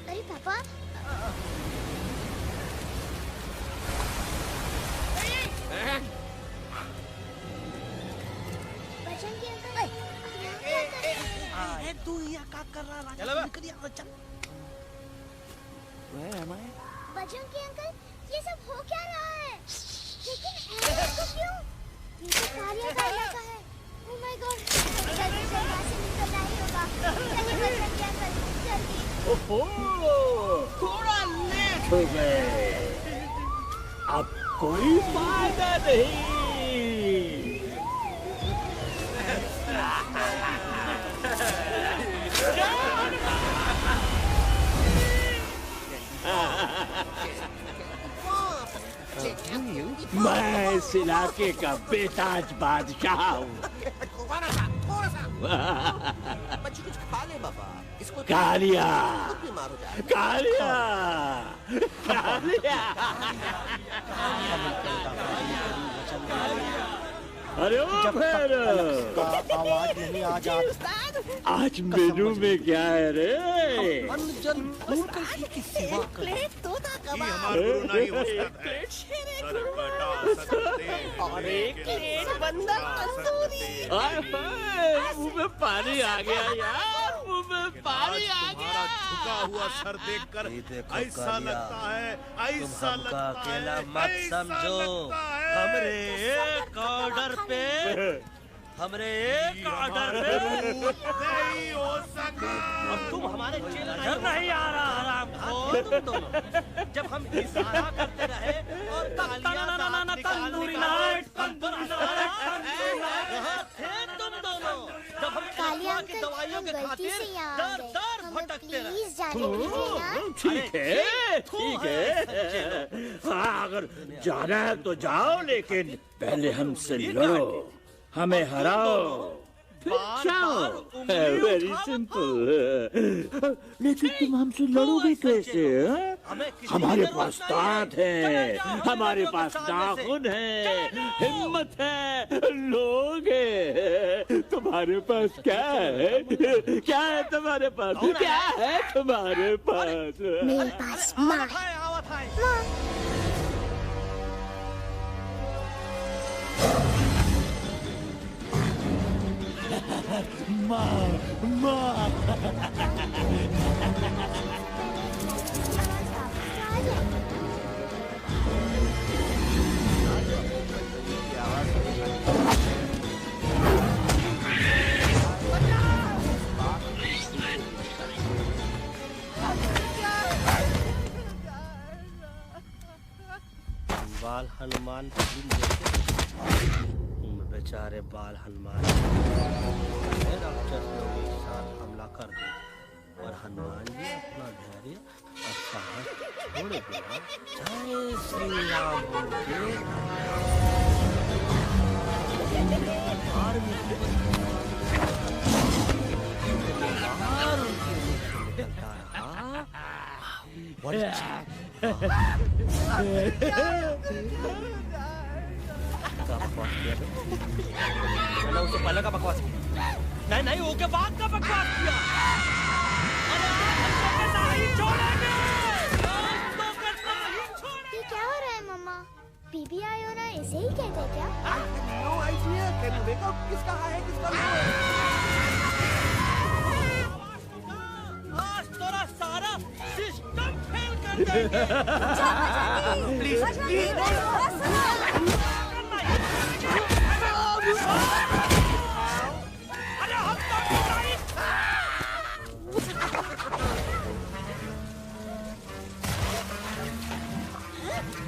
अरे पापा बचन की अंकल तू यहाँ क्या कर रहा है? चल निकल यहाँ चल। बचन की अंकल ये सब हो क्या रहा है? लेकिन ऐसा क्यों? ये तो कालिया का इलाका है। ओह माय गॉड, जल्दी से यहाँ से निकलना ही होगा। चलिए बचन की अंकल जल्दी। ओहो, थोड़ा लेट हो गए। अब कोई फायदा नहीं। मैं इस इलाके का बेताज बादशाह हूँ। बच्ची कुछ खा ले बाबा। इसको कालिया, बीमार हो जाए। कालिया, कालिया। अरे ओ फिर आवाज नहीं आ जाती। आज मेनू में क्या है रे? अनजन भूख की सेवा कर। हमारा गुरु नहीं हो सकता है। और एक प्लेट बंदर तंदूरी। मुंह में पानी आ गया यार, मुंह में पानी आ गया। झुका हुआ सर देखकर ऐसा लगता है, ऐसा लगता है, अकेला मत समझो। हमरे एक ऑर्डर पे नहीं हो सका। अब तुम हमारे चेले नहीं आ रहा आराम खोर तुम दोनों। जब हम इशारा करते रहे और तंदूरी नाइट थे तुम दोनों। जब हम कालिया की दवाइयों के खातिर दर भटकते रहे। ठीक है, ठीक है। हाँ, अगर जाना है तो जाओ, लेकिन पहले हमसे लड़ो, हमें हराओ, फिर जाओ। Very simple. लेकिन तुम हमसे लड़ोगे कैसे? हमारे पास ताकत है, हमारे पास नाखून है, हिम्मत है, लोग है। तुम्हारे पास क्या है? क्या है तुम्हारे पास? क्या है तुम्हारे पास? मेरे पास माँ है। माँ, माँ। बाल हनुमान फिल्म देखते सारे बाल हनुमान राक्षस लोग एक साथ हमला कर दे और हनुमान जी अपना धैर्य और साहस छोड़े बिना जय श्री राम मैंने उससे पहले का बकवास किया नहीं उसके बाद का बकवास किया। ये क्या हो रहा है मम्मा? बीबी आई हो ना ऐसे ही कहते हैं क्या? No idea. Can you make out किसका है किसका नहीं? आज तोरा सारा सिस्टम फेल कर देंगे। प्लीज अरे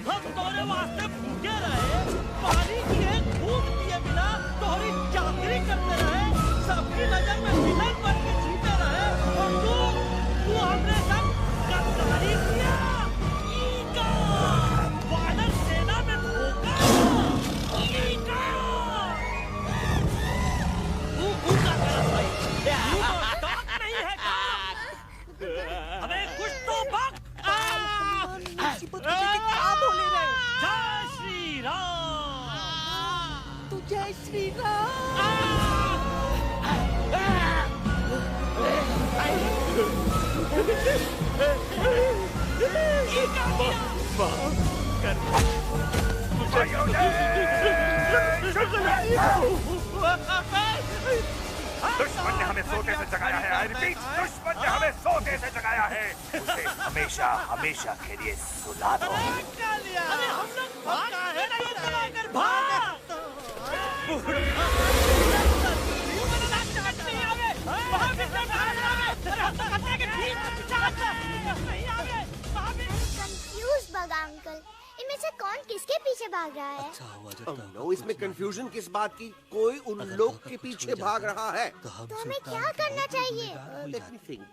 हम तोरे वास्ते भूखे रहे, पानी पिए, खून पिए बिना तोहरी चाकरी करते रहे, सबकी नजर में विलन बन के जीते रहे और तू हमरे संग गद्दारी किया। ईका वानर सेना में धोखा। ईका तू भूखा तेरा भाई डॉग नहीं है का? अबे कुछ तो बक। क्या बोले रहे? जय श्री राम। तू जय श्री दुश्मन ने हमें सोते से जगाया है। आई रिपीट, दुश्मन ने हमें सोते से जगाया है। उसे हमेशा हमेशा के लिए सुला दो। अरे हम लोग भाग नहीं चलाकर भाग। कंफ्यूज बगा अंकल, इनमें से कौन किसके पीछे भाग रहा है? नो, इसमें कंफ्यूजन किस बात की? कोई उन लोग के पीछे भाग रहा है। तो हमें क्या करना चाहिए? Let me think.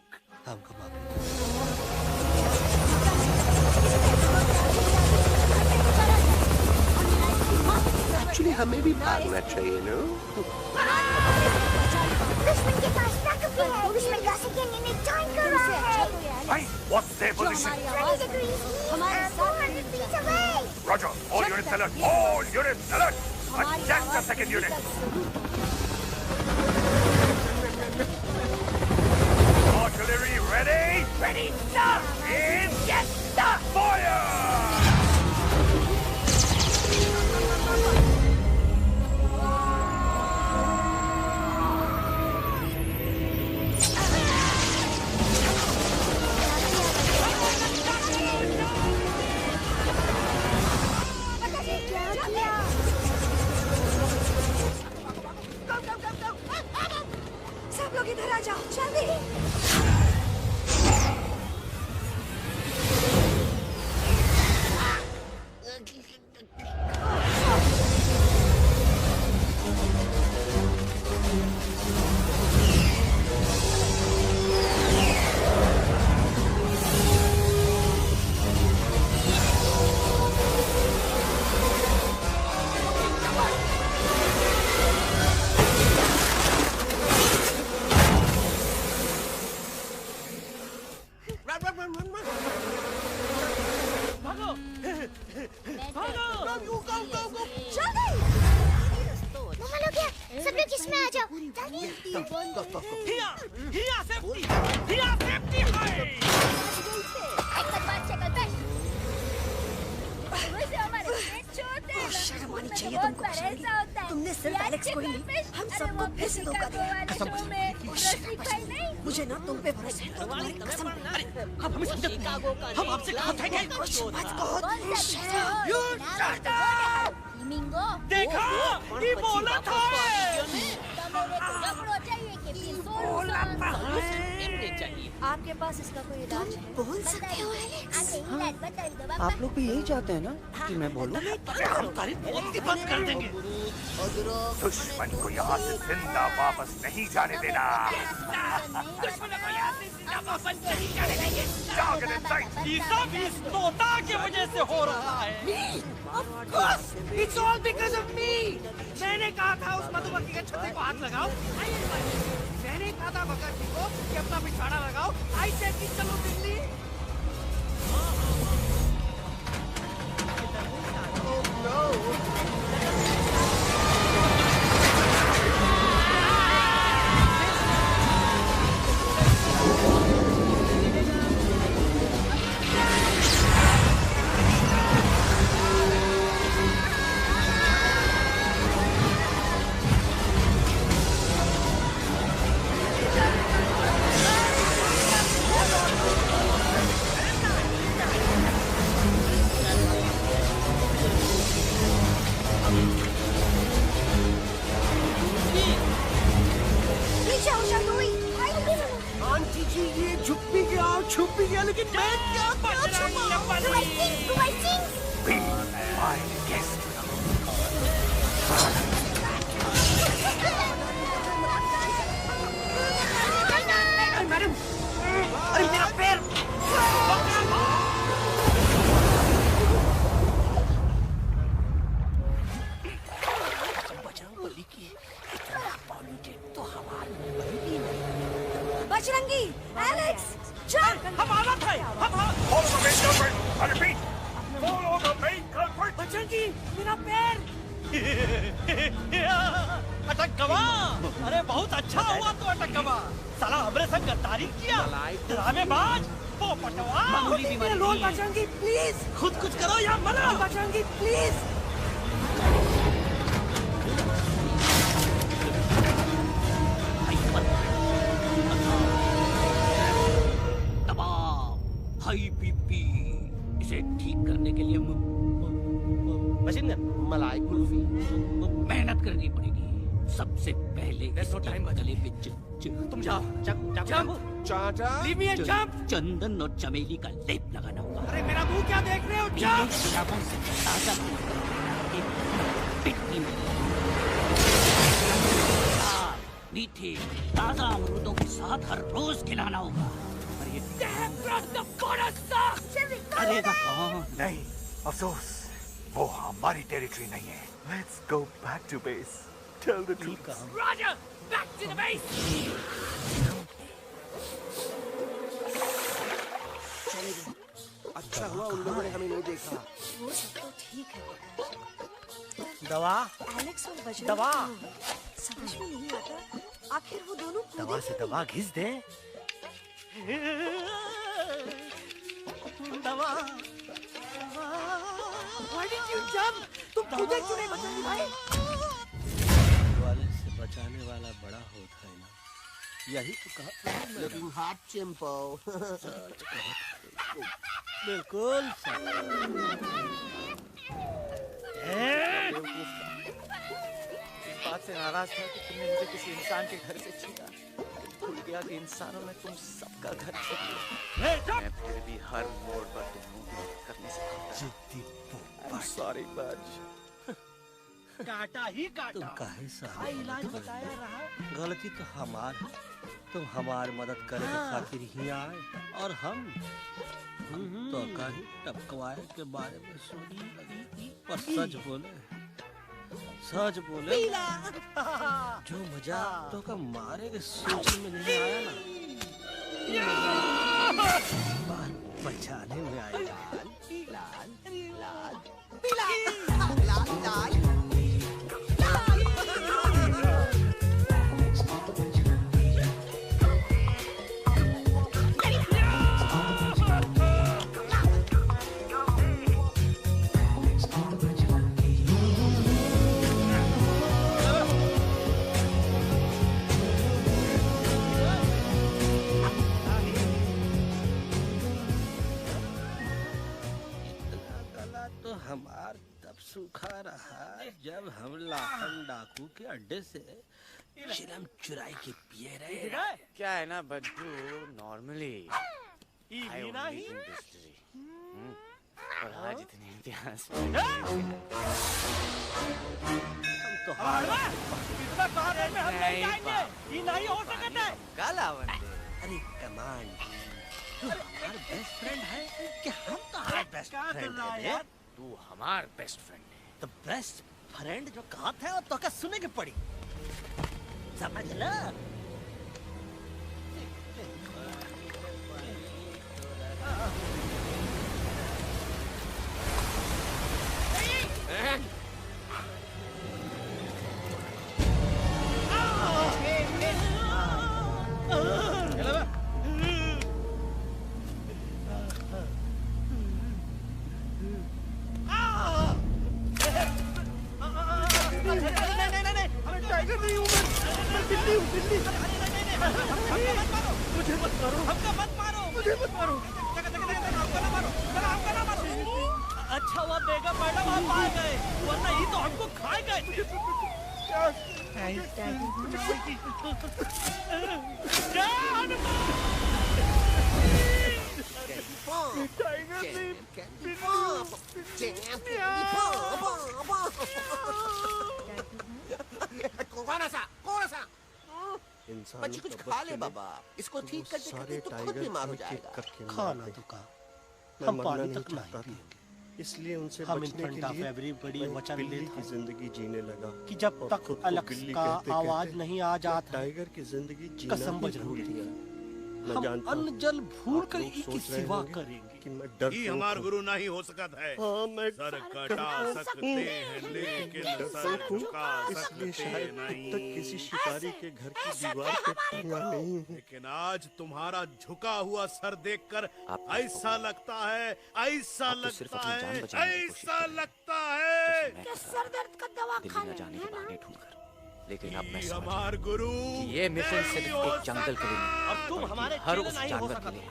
Actually, हमें भी भागना चाहिए, no? दुश्मन के पास ताकत भी है। दुश्मन का सेकंड यूनिट ज्वाइन कर रहा है। Hey, what's their position? हमारे 400 feet away. Roger, all units alert. All units alert. Attack the second unit. Artillery ready? Ready, sir. In, yes, sir. Fire! सब लोग इधर आ जाओ, जल्दी। तुमने सिर्फ एलेक्स को ही नहीं, हम सबको फिर से धोखा दिया। कसम मुझे ना तुम पे भरोसा है। तुम्हारी कसम। अरे आप हमें समझते नहीं। हम आपसे कहा था कि कुछ मत कहो। देखा ये बोला था। आपके पास इसका कोई इलाज है? बोल सकते हो एलेक्स? आप लोग भी यही चाहते हैं ना कि मैं बोलूं? हम तारीफ बहुत ही बंद कर देंगे। दुश्मन को यहाँ से जिंदा वापस नहीं जाने देना। दुश्मनों को यहाँ से जिंदा वापस नहीं जाने देंगे। जाओ get inside। ये सब इस तोता की वजह से हो रहा है। Me? Of course, it's all because of me. मैंने कहा था उस मधुमक्खी के छत्ते को हाथ लगाओ। मैंने कहा था भगत जी को कि अपना पिछवाड़ा लगाओ। I said कि चलो दिल्ली। Oh no! आंटी जी ये छुप भी गया लेकिन मैं क्या Be my guest। मैडम, अरे मेरा पैर! बजरंगबली की इतना पॉल्यूटेड तो हमारी बनी नहीं। बजरंगी, एलेक्स, चल! हमारा था, Follow the main culprit। I repeat, follow the main culprit। Bajrangi, मेरा पैर! अटक गवा। अरे बहुत अच्छा हुआ तो अटक गवा। साला हमरे संग गद्दारी किया। ड्रामेबाज, पोपटवा। मामूली बीमारी नहीं है। बजरंगी, प्लीज। खुद कुछ करो या मरो। बजरंगी, प्लीज। हाई बीपी इसे ठीक करने के लिए मलाई कुल्फी मेहनत करनी पड़ेगी। सबसे पहले इसके गले पे तुम जाओ, चाचा Leave me and jump। चंदन और चमेली का लेप लगाना होगा। अरे मेरा मुंह क्या देख रहे हो? जंप! किताबों से ताजा पिटनी में मीठे ताजा अमरूदों के साथ हर रोज खिलाना होगा। करेगा कौन? नहीं, अफसोस वो हमारी टेरिटरी नहीं है। Let's go back to base। Tell the truth। Roger, back to the base। अच्छा हुआ उन लोगों ने हमें नहीं देखा। वो सब तो ठीक है। दवा, एलेक्स और बजरंगी दवा। समझ में नहीं आता आखिर वो दोनों दवा से दवा घिस दे। दवा। Why did you jump? तुम कूदे क्यों नहीं बजरंगी भाई? वाले से बचाने वाला बड़ा होता है ना। यही तो कहा। Looking hot, Chimpo। बिल्कुल। इस बात से नाराज था कि तुमने मुझे किसी इंसान के घर से छीना। भूल गया कि इंसानों में तुम सबका घर छीना। मैं फिर भी हर मोड़ पर तुमको करने से सॉरी बाज। काटा ही काटा। तुम काहे साले इलाज बताया रहा। गलती तो हमार है। तुम हमार मदद करे के खातिर ही आए और हम तो कहीं टपकवाए के बारे में सुनी और सच बोले जो मजा तो का मारे के सोच में नहीं आया ना बचाने में आया। हमार तब सूखा रहा जब हम लाखन डाकू के अड्डे से चिलम चुराई के पिए रहे। क्या है ना बड्डू, नॉर्मली और आज इतने इतिहास हम तो इतना कॉर्नर में हम नहीं जाएंगे, ये नहीं हो सकता है। कालावन अरे कमान, तू हमारा बेस्ट फ्रेंड है कि हम तुम्हारा बेस्ट फ्रेंड है? तू हमार बेस्ट फ्रेंड है। तो बेस्ट फ्रेंड जो कहा था तो क्या सुने की पड़ी, समझ ला। अच्छा हुआ बेगम मैडम आप आ गए, वरना ये तो हमको खाए गए थे। बच्ची कुछ खा ले बाबा, इसको ठीक करते करते तो खुद बीमार हो जाएगा। खाना तो का, हम पानी तक नहीं पिएंगे, इसलिए उनसे हम बचने के लिए बड़ी वचन बिल्ली की जिंदगी जीने लगा कि जब तक अलग का आवाज नहीं आ जाता टाइगर की जिंदगी जीना कसम भूल बजरंगी गया। मैं हम जानता अन्न हूँ जल भूल कर आप लोग इसकी सोच रहे सेवा होंगे करेंगे कि मैं डर ये हमार गुरु नहीं हो सकता है। हाँ, मैं सर कटा सकते हैं लेकिन सर झुका सकते नहीं। तक किसी शिकारी के घर की दीवार पे टंगा नहीं हूँ। लेकिन आज तुम्हारा झुका हुआ सर देखकर ऐसा लगता है, ऐसा लगता है, ऐसा लगता है कि सर दर्द का दवा खा जाने के बहाने ढूंढकर, लेकिन अब मैं हमार गुरु ये मिशन सिर्फ एक जंगल के लिए नहीं, अब तुम हमारे हर चेले उस नहीं हो जानवर सकते। के लिए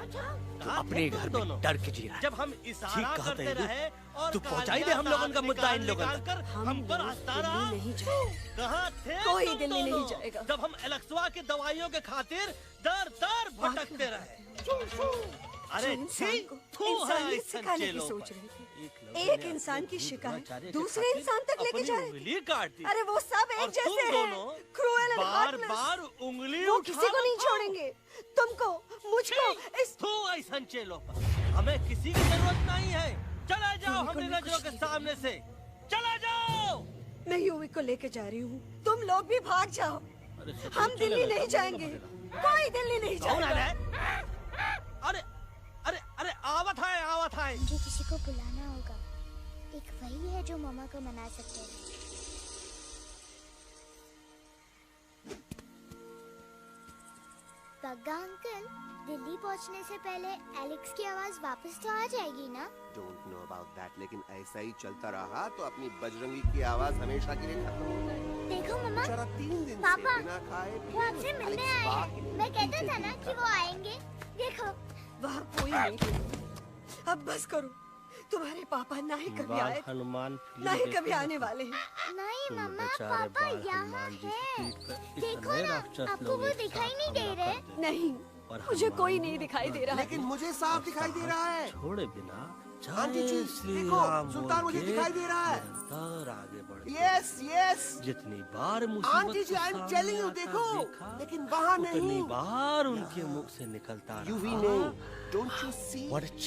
जो अपने घर में डर के जी रहा है। जब हम इशारा करते है, रहे और तू पहुंचाई दे हम लोगों का मुद्दा इन लोगों तक। हम पर अस्तारा कहाँ थे कोई तुम दिल्ली नहीं दोनों? जाएगा। जब हम एलेक्सवा की दवाइयों के खातिर दर दर भटकते रहे। अरे इंसानियत सिखाने की सोच रहे थे। एक इंसान की शिकायत दूसरे इंसान तक लेके जा रहे थे। अरे वो सब एक जैसे हैं, क्रूएल एंड बार बार उंगली वो किसी को नहीं छोड़ेंगे, तुमको, मुझको, इस ऐसा चेलों पर हमें किसी की जरूरत नहीं है। चला जाओ हमारी नजरों के सामने से, चला जाओ। मैं यूवी को लेके जा रही हूँ, तुम लोग भी भाग जाओ। हम दिल्ली नहीं जाएंगे, कोई दिल्ली नहीं जाएगा। अरे अरे अरे आवत है। मुझे किसी को बुलाना होगा, एक वही है जो मामा को मना सकते हैं। पग्गा अंकल, दिल्ली पहुंचने से पहले एलेक्स की आवाज वापस तो आ जाएगी ना? डोंट नो अबाउट दैट, लेकिन ऐसा ही चलता रहा तो अपनी बजरंगी की आवाज हमेशा के लिए खत्म हो जाएगी। देखो मम्मा, बेचारा 3 दिन पापा, से बिना खाए वो आपसे मिलने आए हैं। मैं कहता था ना कि वो आएंगे। देखो वहाँ कोई नहीं। अब बस करो, तुम्हारे पापा ना ही कभी आए, हनुमान ना ही कभी आने वाले हैं। नहीं मम्मा, पापा यहाँ है। देखो ना, आपको वो दिखाई नहीं दे रहे? नहीं, मुझे कोई नहीं दिखाई दे रहा। लेकिन मुझे साफ दिखाई दे रहा है। छोड़े बिना आंटी जी, देखो, सुल्तान मुझे दिखाई दे रहा है। आगे बढ़। Yes yes. जितनी बार aunty ji, I am telling you, देखो, लेकिन वहाँ नहीं। उतनी बार उनके मुख से निकलता रहा। यूवी ने, डोंट यू सी,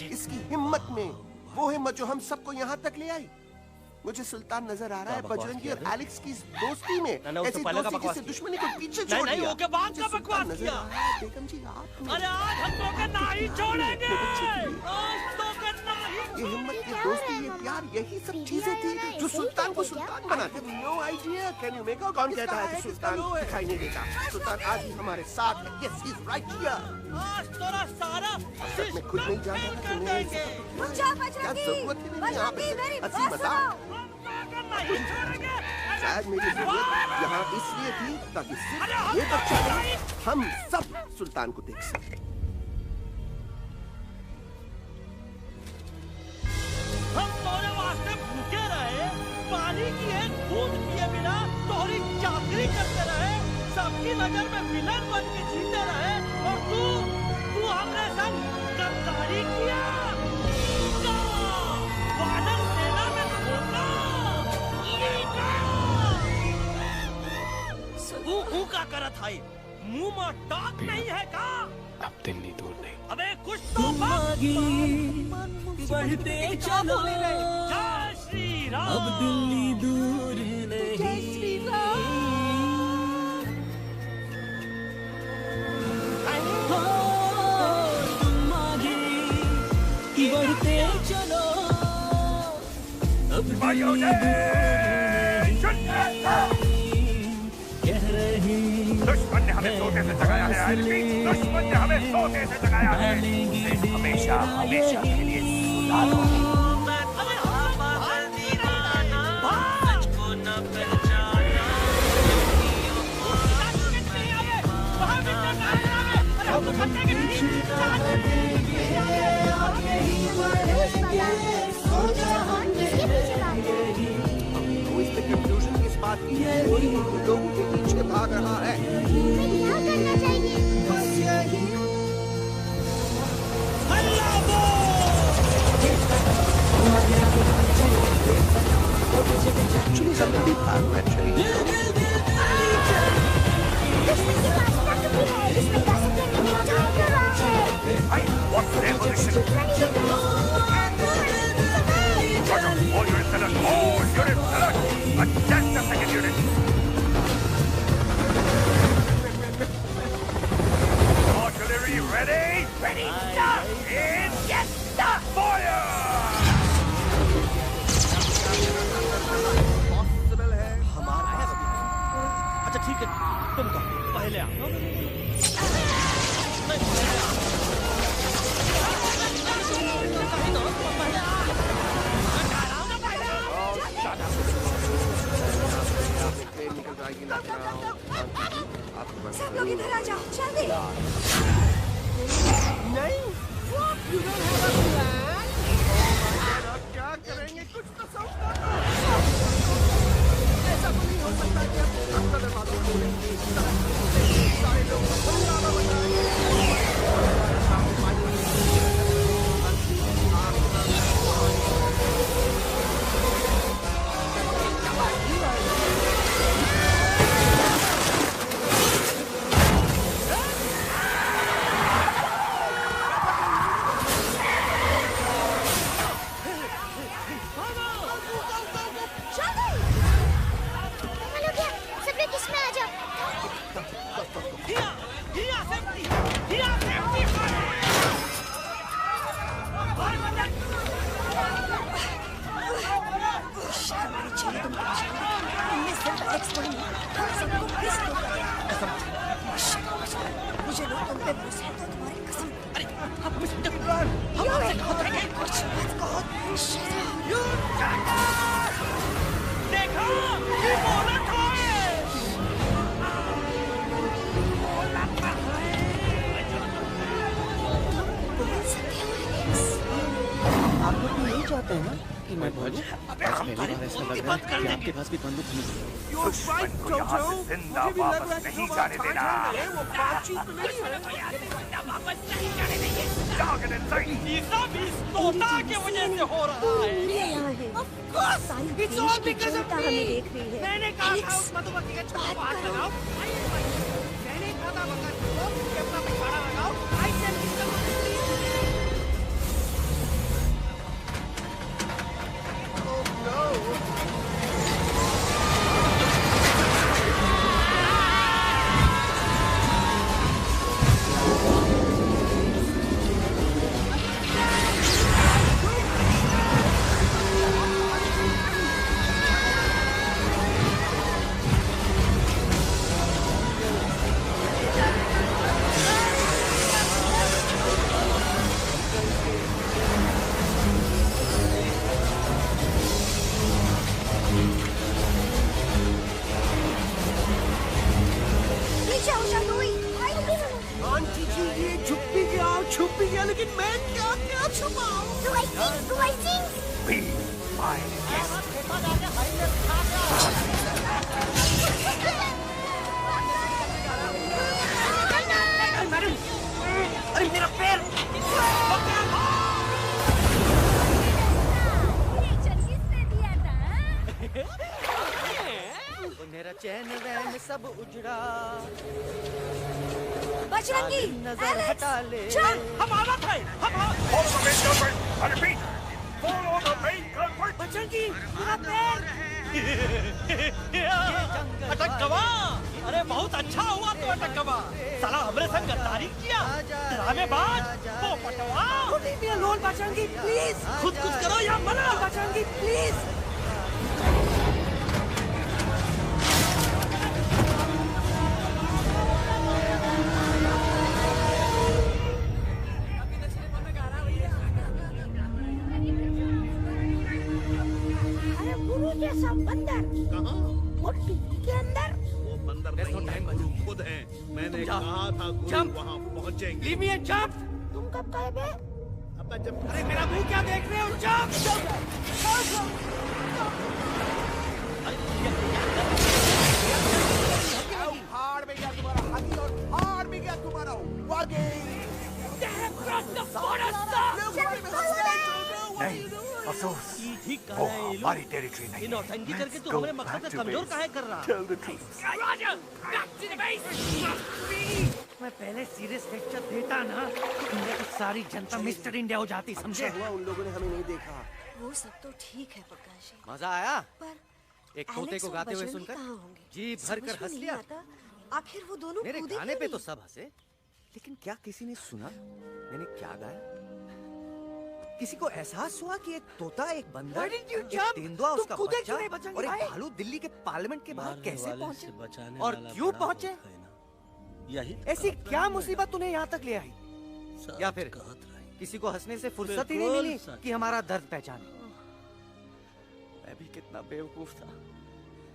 इसकी हिम्मत में, वो हिम्मत जो हम सबको यहाँ तक ले आई। मुझे सुल्तान नजर आ रहा है बजरंगी और एलेक्स की इस दोस्ती में, ऐसी दोस्ती जिससे दुश्मनी को पीछे छोड़ दिया। नहीं, ओके, बाद का बकवास किया। बेगम जी, आप अरे आज हम तो के नहीं छोड़ेंगे। आज तो के नहीं। ये हिम्मत, ये दोस्ती, ये प्यार, यही सब चीजें थी जो सुल्तान को सुल्तान बनाते। No idea, can you make out? कौन कहता है कि सुल्तान दिखाई नहीं देता? सुल्तान आज ही हमारे साथ है। Yes, he is right here. आज तोरा सारा मैं खुद नहीं जानता कि मैं क्या जरूरत ही नहीं यहाँ पे हंसी मजाक। शायद मेरी जरूरत यहाँ इसलिए थी ताकि सिर्फ ये बच्चा नहीं, हम सब सुल्तान को देख सकें। हम तोरे वास्ते भूखे रहे, पानी की एक बूंद पिए बिना तोरी चाकरी करते रहे, सबकी नजर में विलन बन के जीते रहे, और तू हमरे संग गद्दारी किया। वानर सेना में धोखा। का करत है? मुंह में टाक नहीं है का? अब दिल्ली दूर नहीं। अबे कुछ तो बढ़ते चलो, जय श्री राम। अब दिल्ली दूर नहीं। जय श्री राम। तुम आगे बढ़ते चलो, अब दिल्ली दूर नहीं। कह रही दुश्मन ने हमें सोते से जगाया है। I repeat, दुश्मन ने हमें सोते से जगाया है। उसे हमेशा हमेशा के लिए सुला दो। कंफ्यूजन किस बात की है? कोई लोगों के पीछे भाग रहा है। हमें क्या करना चाहिए? Actually, something we planned actually. दुश्मन के पास ताकत भी है, जिसमें जा सकते हैं नहीं ट्राई कर रहा है। What's their position? Roger, all units alert. All units alert. Attach the second unit. Artillery ready? Ready, start! In, yes, start! Fire! Possible है हमारा। अच्छा ठीक है, तुम कहो पहले आओ। निकल जाएगी ना। सब लोग इधर आ जाओ, जल्दी। नहीं, you don't have a plan? आप क्या करेंगे? कुछ तो सोचना था। ऐसा तो नहीं हो सकता कि अब दरवाजे खोलें। सारे लोग हंगामा मचाएंगे। मुझे लोग तुम पे भरोसा है तो तुम्हारी कसम। अरे हम आपसे कहते हैं कुछ मत कहो। देखो ये बोला था। आप लोग नहीं चाहते हैं ना कि मैं बोलूं? बस मेरे बारे में ऐसा लग रहा है कि आपके पास भी बंदूक नहीं है। दुश्मन को यहाँ से जिंदा वापस नहीं जाने देना। वो बातचीत में नहीं है। जागने नहीं। ये सब इस तोता की वजह से हो रहा है। ये यहाँ है। सारी It's all देश की because of जनता me. हमें देख रही है। मैंने कहा था उस मधुमक्खी के छत्ते को हाथ लगाओ। मैंने कहा था भगत को कि अपना पिछवाड़ा लगाओ। I said कि चलो आंटी जी ये छुप भी गया और छुप भी गया, लेकिन मैं क्या क्या छुपाऊं? Be my guest. अरे मेरा पैर। चैन वैन सब उजड़ा, बजरंगी, नजर हटा ले। हम आना था, बजरंगी, मेरा पैर। अटक गवा। अरे बहुत अच्छा हुआ तो अटक गवा। साला हमरे संग गद्दारी किया, ड्रामेबाज, पोपटवा। Leave me alone, Bajrangi, please. खुद कुछ करो या मना। बजरंगी, please. जैसा बंदर कहाँ? वो टीवी के अंदर। वो बंदर नहीं, गुरु खुद है। मैंने कहा था गुरु वहाँ पहुँचेंगे। Leave me and jump. तुम कब गए बे? अब जब अरे मेरा मुंह क्या देख रहे हो? जंप! हार में गया तुम्हारा हाथी और हार में गया तुम्हारा वागिंग। नहीं, अफसोस, वो हमारी टेरिटरी नहीं। नौटंकी करके तू हमारे मकसद से कमजोर काहे कर रहा? Tell the truth. मैं पहले सीरियस लेक्चर देता ना, इंडिया की सारी जनता मिस्टर इंडिया हो जाती, समझे? हुआ उन लोगों ने हमें नहीं देखा। वो सब तो ठीक है प्रकाश जी, मजा आया? पर एक तोते को गाते हुए सुनकर जी भर कर हंस लिया। आखिर वो दोनों मेरे कूदे गाने क्यों पे तो नहीं? सब हंसे, लेकिन क्या किसी ने सुना मैंने क्या गाया? किसी को एहसास हुआ कि एक तोता, एक बंदर, Why didn't you एक jump? तेंदुआ, तुम उसका कूदे बच्चा क्यों नहीं, बजरंगी और एक भाई? भालू दिल्ली के पार्लियामेंट के बाहर कैसे वाले पहुंचे से बचाने और वाला क्यों बड़ा पहुंचे? होता है ना। यही ऐसी क्या मुसीबत उन्हें यहाँ तक ले आई? या फिर किसी को हंसने से फुर्सत ही नहीं बिल्कुल मिली सच। कि हमारा दर्द पहचाने? मैं भी कितना बेवकूफ था।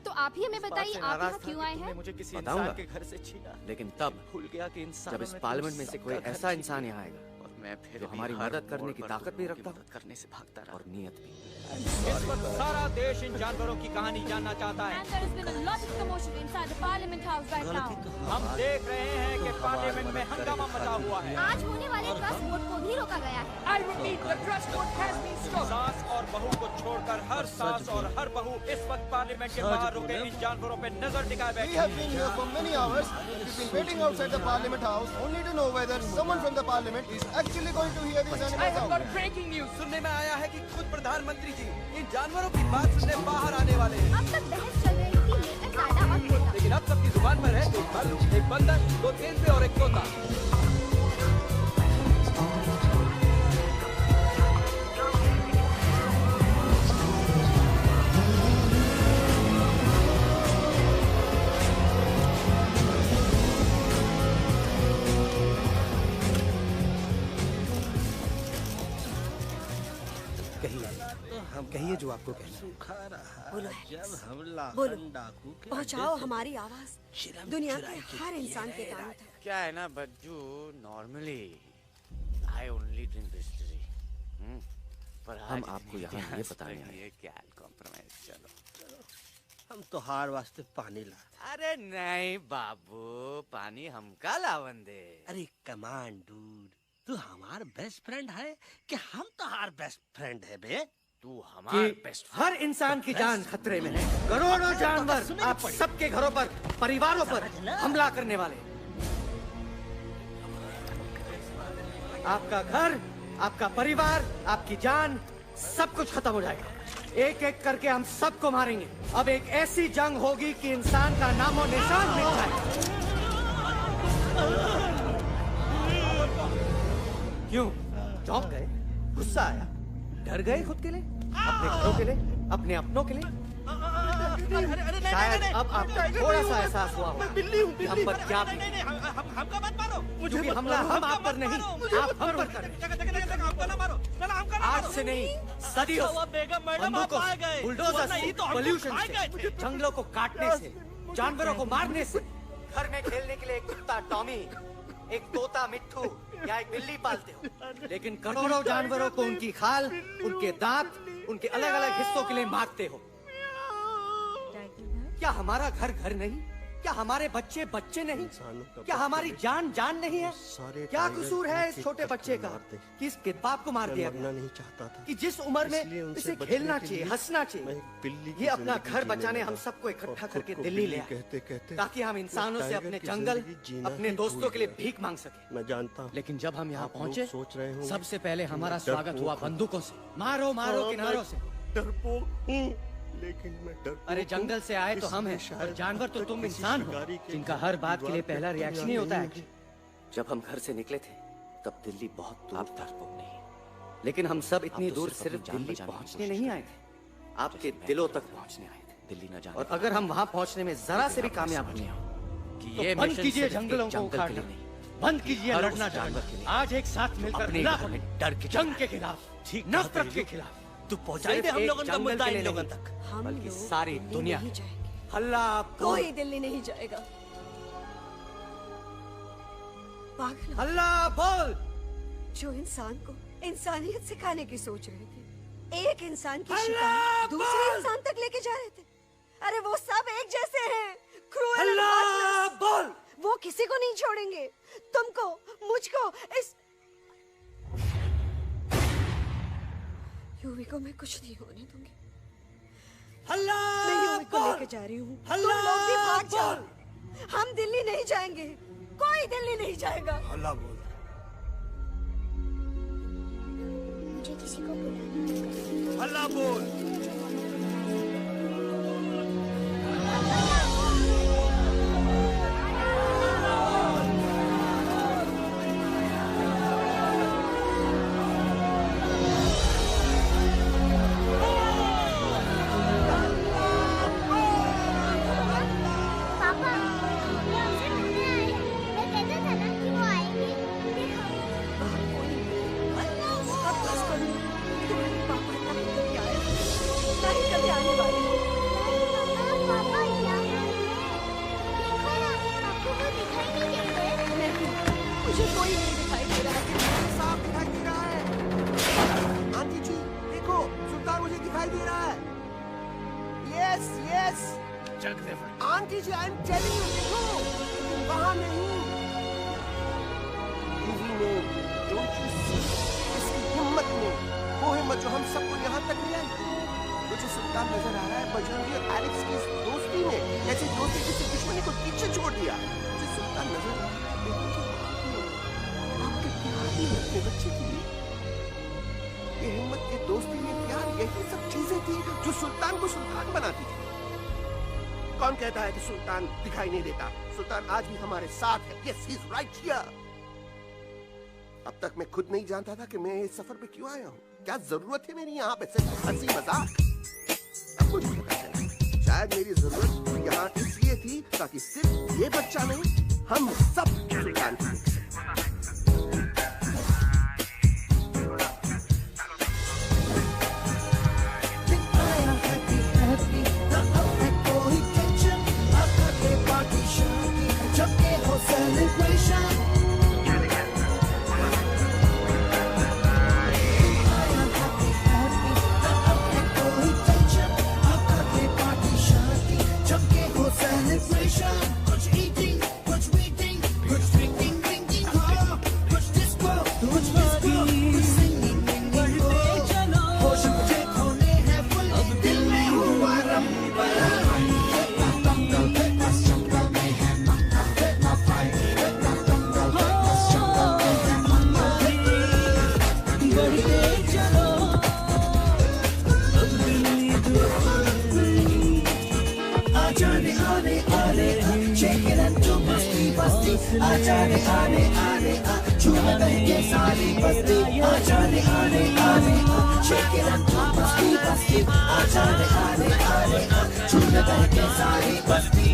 तो आप ही हमें बताइए, आप यहाँ क्यों आए हैं? मुझे किसी इंसान के घर से छीना, लेकिन तब भूल गया कि इंसान जब इस पार्लियामेंट में से कोई ऐसा इंसान यहाँ आएगा और मैं फिर जो हमारी मदद करने की ताकत भी रखता हूँ, करने से भागता रहा और नियत भी। इस वक्त सारा देश इन जानवरों की कहानी जानना चाहता है। And there has been a lot of commotion inside the Parliament House right now. हम देख रहे हैं कि पार्लियामेंट में हंगामा मचा हुआ है। आज होने वाले ट्रस्ट वोट को भी रोका गया है। I repeat, the trust vote has been stopped. सास और बहू को छोड़कर हर सास और हर बहू इस वक्त पार्लियामेंट के बाहर रुके इन जानवरों पे नजर टिकाए बैठे। We have been here for many hours. We've been waiting outside the Parliament House only to know whether someone from the Parliament is actually going to hear these animals out. Breaking news सुनने में आया है कि खुद प्रधानमंत्री जी इन जानवरों की बात सुनने बाहर आने वाले हैं। अब तक बहस चल रही थी लेकर दादा और पोता। लेकिन अब सबकी जुबान पर है एक भालू, एक बंदर, दो तेंदुए और एक तोता। कहिए जो आपको कहना है। सुखा रहा बोलो जब हमला बोलो, डाकू के पहुंचाओ अड्डे से हमारी आवाज दुनिया के हर इंसान के कानों तक। क्या है ना Bajju, normally I only drink Bisleri, पर हम आपको यहाँ ये बताने आए हैं क्या कॉम्प्रोमाइज। चलो हम तो हार वास्ते पानी ला। अरे नहीं बाबू, पानी हमका लावन दे। अरे कमान डूड, तू हमार बेस्ट फ्रेंड है कि हम तो हार बेस्ट फ्रेंड है बे? तू हमार बेस्ट हर इंसान की जान खतरे में है। करोड़ों जानवर आप सबके घरों पर, परिवारों पर हमला करने वाले। आपका घर, आपका परिवार, आपकी जान, सब कुछ खत्म हो जाएगा। एक एक करके हम सबको मारेंगे। अब एक ऐसी जंग होगी कि इंसान का नामो निशान मिट जाए। क्यों चौंक गए? गुस्सा आया? डर गए खुद के लिए, अपने घरों के लिए, अपने अपनों के लिए? शायद अब आपको थोड़ा सा एहसास हुआ होगा कि हम पर क्या बीती। हमका मत मारो। क्योंकि हमला हम आप पर नहीं, आप हम पर कर रहे हैं। आज से नहीं, सदियों से बंदूकों से, बुलडोजर से, पोल्यूशन से, जंगलों को काटने से, जानवरों को मारने से, घर में खेलने के लिए एक कुत्ता टॉमी, एक तोता मिट्ठू या एक बिल्ली पालते हो, लेकिन करोड़ों जानवरों को उनकी खाल, उनके दांत, उनके अलग अलग हिस्सों के लिए मारते हो। क्या हमारा घर घर नहीं? क्या हमारे बच्चे बच्चे नहीं? क्या हमारी जान जान नहीं है? क्या कसूर है इस छोटे बच्चे का कि इस किताब को मार दिया गया? नहीं चाहता था कि जिस उम्र में इसे खेलना चाहिए, हंसना चाहिए। ये अपना घर बचाने हम सबको इकट्ठा करके दिल्ली ले आए ताकि हम इंसानों से अपने जंगल, अपने दोस्तों के लिए भीख मांग सके। मैं जानता हूँ, लेकिन जब हम यहाँ पहुँचे, सोच रहे हो सबसे पहले हमारा स्वागत हुआ बंदूकों से। मारो मारो किनारों से। डरपोक हूँ, लेकिन मैं अरे जंगल से आए तो हम हैं, और जानवर तो तुम इंसान हो, जिनका हर बात के लिए पहला रिएक्शन ही होता है। जब हम घर से निकले थे तब दिल्ली बहुत दूर था, लेकिन हम सब इतनी दूर सिर्फ दिल्ली पहुंचने नहीं आए थे, आपके दिलों तक पहुंचने आए थे। दिल्ली न जाने, और अगर हम वहां पहुंचने में जरा से भी कामयाब हुए कि ये बंद कीजिए जंगलों को उखाड़ना, बंद कीजिए लड़ना जानवर के लिए। आज एक साथ मिलकर डर के जंग के खिलाफ, नफरत के खिलाफ तू पहुंचाई दे हम लोगों का मुद्दा इन लोगों तक, बल्कि सारी दुनिया। हल्ला, कोई दिल्ली नहीं जाएगा। पागल, हल्ला बोल। जो इंसान को इंसानियत सिखाने की सोच रहे थे, एक इंसान की शिकायत दूसरे इंसान तक लेके जा रहे थे। अरे वो सब एक जैसे हैं, क्रूएल और बोल। वो किसी को नहीं छोड़ेंगे, तुमको, मुझको, इस यूवी को मैं कुछ नहीं होने दूंगी। हल्ला, मैं यूवी को लेके जा रही हूँ। तुम लोग भी भाग जाओ। हम दिल्ली नहीं जाएंगे, कोई दिल्ली नहीं जाएगा। हल्ला बोल। मुझे किसी को बुलाना होगा। हल्ला बोल। मुझे कोई नहीं दिखाई दे रहा है। साफ दिखाई दे रहा है। आंटी जी देखो, सुल्तान मुझे दिखाई दे रहा है। Yes yes aunty ji, I am telling you, देखो वहां नहीं। यूवी में, डोंट यू सी इसकी हिम्मत में, वो हिम्मत जो हम सबको यहाँ तक ले आई। मुझे सुल्तान नजर आ रहा है बजरंगी और एलेक्स की इस दोस्ती में, जैसे दोस्ती किसी दुश्मनी को पीछे छोड़ दिया। मुझे सुल्तान नजर आ रहा है अपने बच्चे के लिए। ये हिम्मत, ये दोस्ती, ये प्यार, यही सब चीजें थी जो सुल्तान को सुल्तान बनाती थी। कौन कहता है कि सुल्तान दिखाई नहीं देता? सुल्तान आज भी हमारे साथ है। Yes, he is right here. अब तक मैं खुद नहीं जानता था कि मैं इस सफर पे क्यों आया हूँ। क्या जरूरत है मेरी यहाँ पे सिर्फ हंसी मजाक? अब मुझे पता चला, शायद मेरी जरूरत यहाँ इसलिए थी ताकि सिर्फ ये बच्चा नहीं, हम सब सुल्तान की आजाने आने आने चूमा के सारी बस्ती आजाने आने आने शेक इट अप बस्ती बस्ती आजाने आने आने चूमा के सारी बस्ती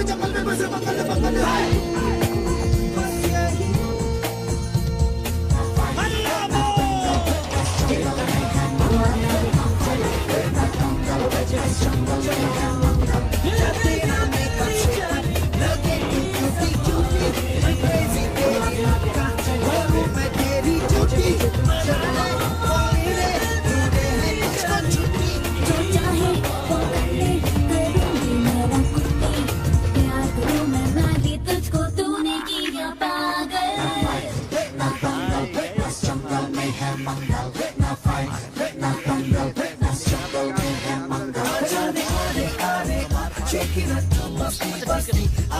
जंगल में बस बंगल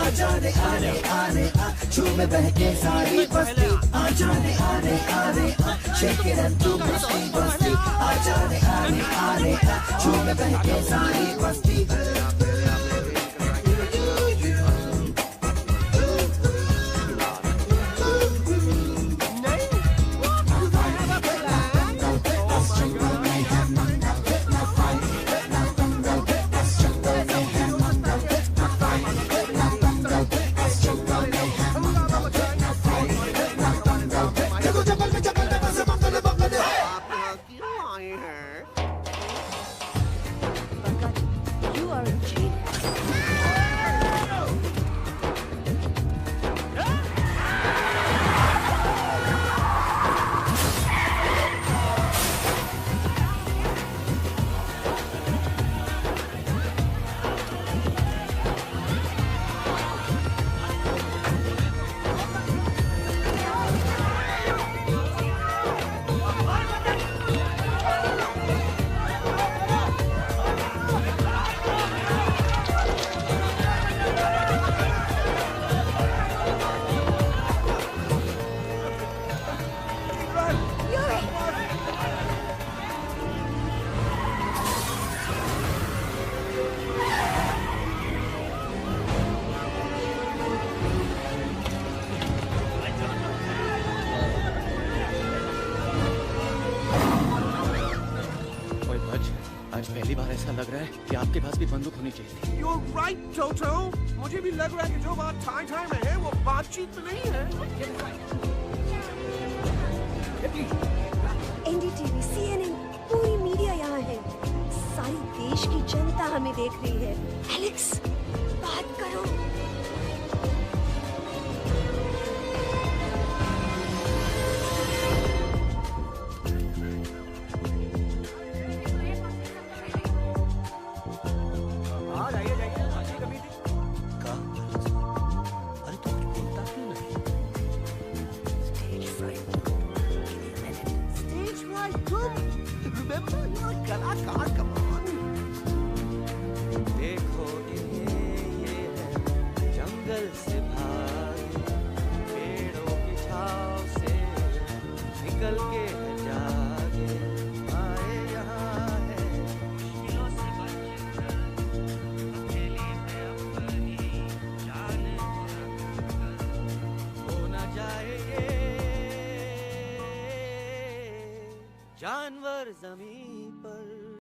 आजाने आने आने झूमे बहके सारी बस्ती आजाने आने आने शेक इट एंड डू बस्ती बस्ती आजाने आने झूमे बहके सारी बस्ती You are a genius. आज पहली बार ऐसा लग रहा है कि आपके पास भी बंदूक होनी चाहिए थी। You're right, Toto. मुझे भी लग रहा है कि जो बात टाई में है वो बातचीत में नहीं है। एनडीटीवी, CNN, पूरी मीडिया यहाँ है। सारी देश की जनता हमें देख रही है। एलेक्स, बात करो। कलाकार कमान देखो ये है जंगल से भागे पेड़ों की छाव से निकल के जागे आए यहाँ है मुश्किलों से बचकर अकेली में अपनी जान हो न जाए ये जानवर जमीन पर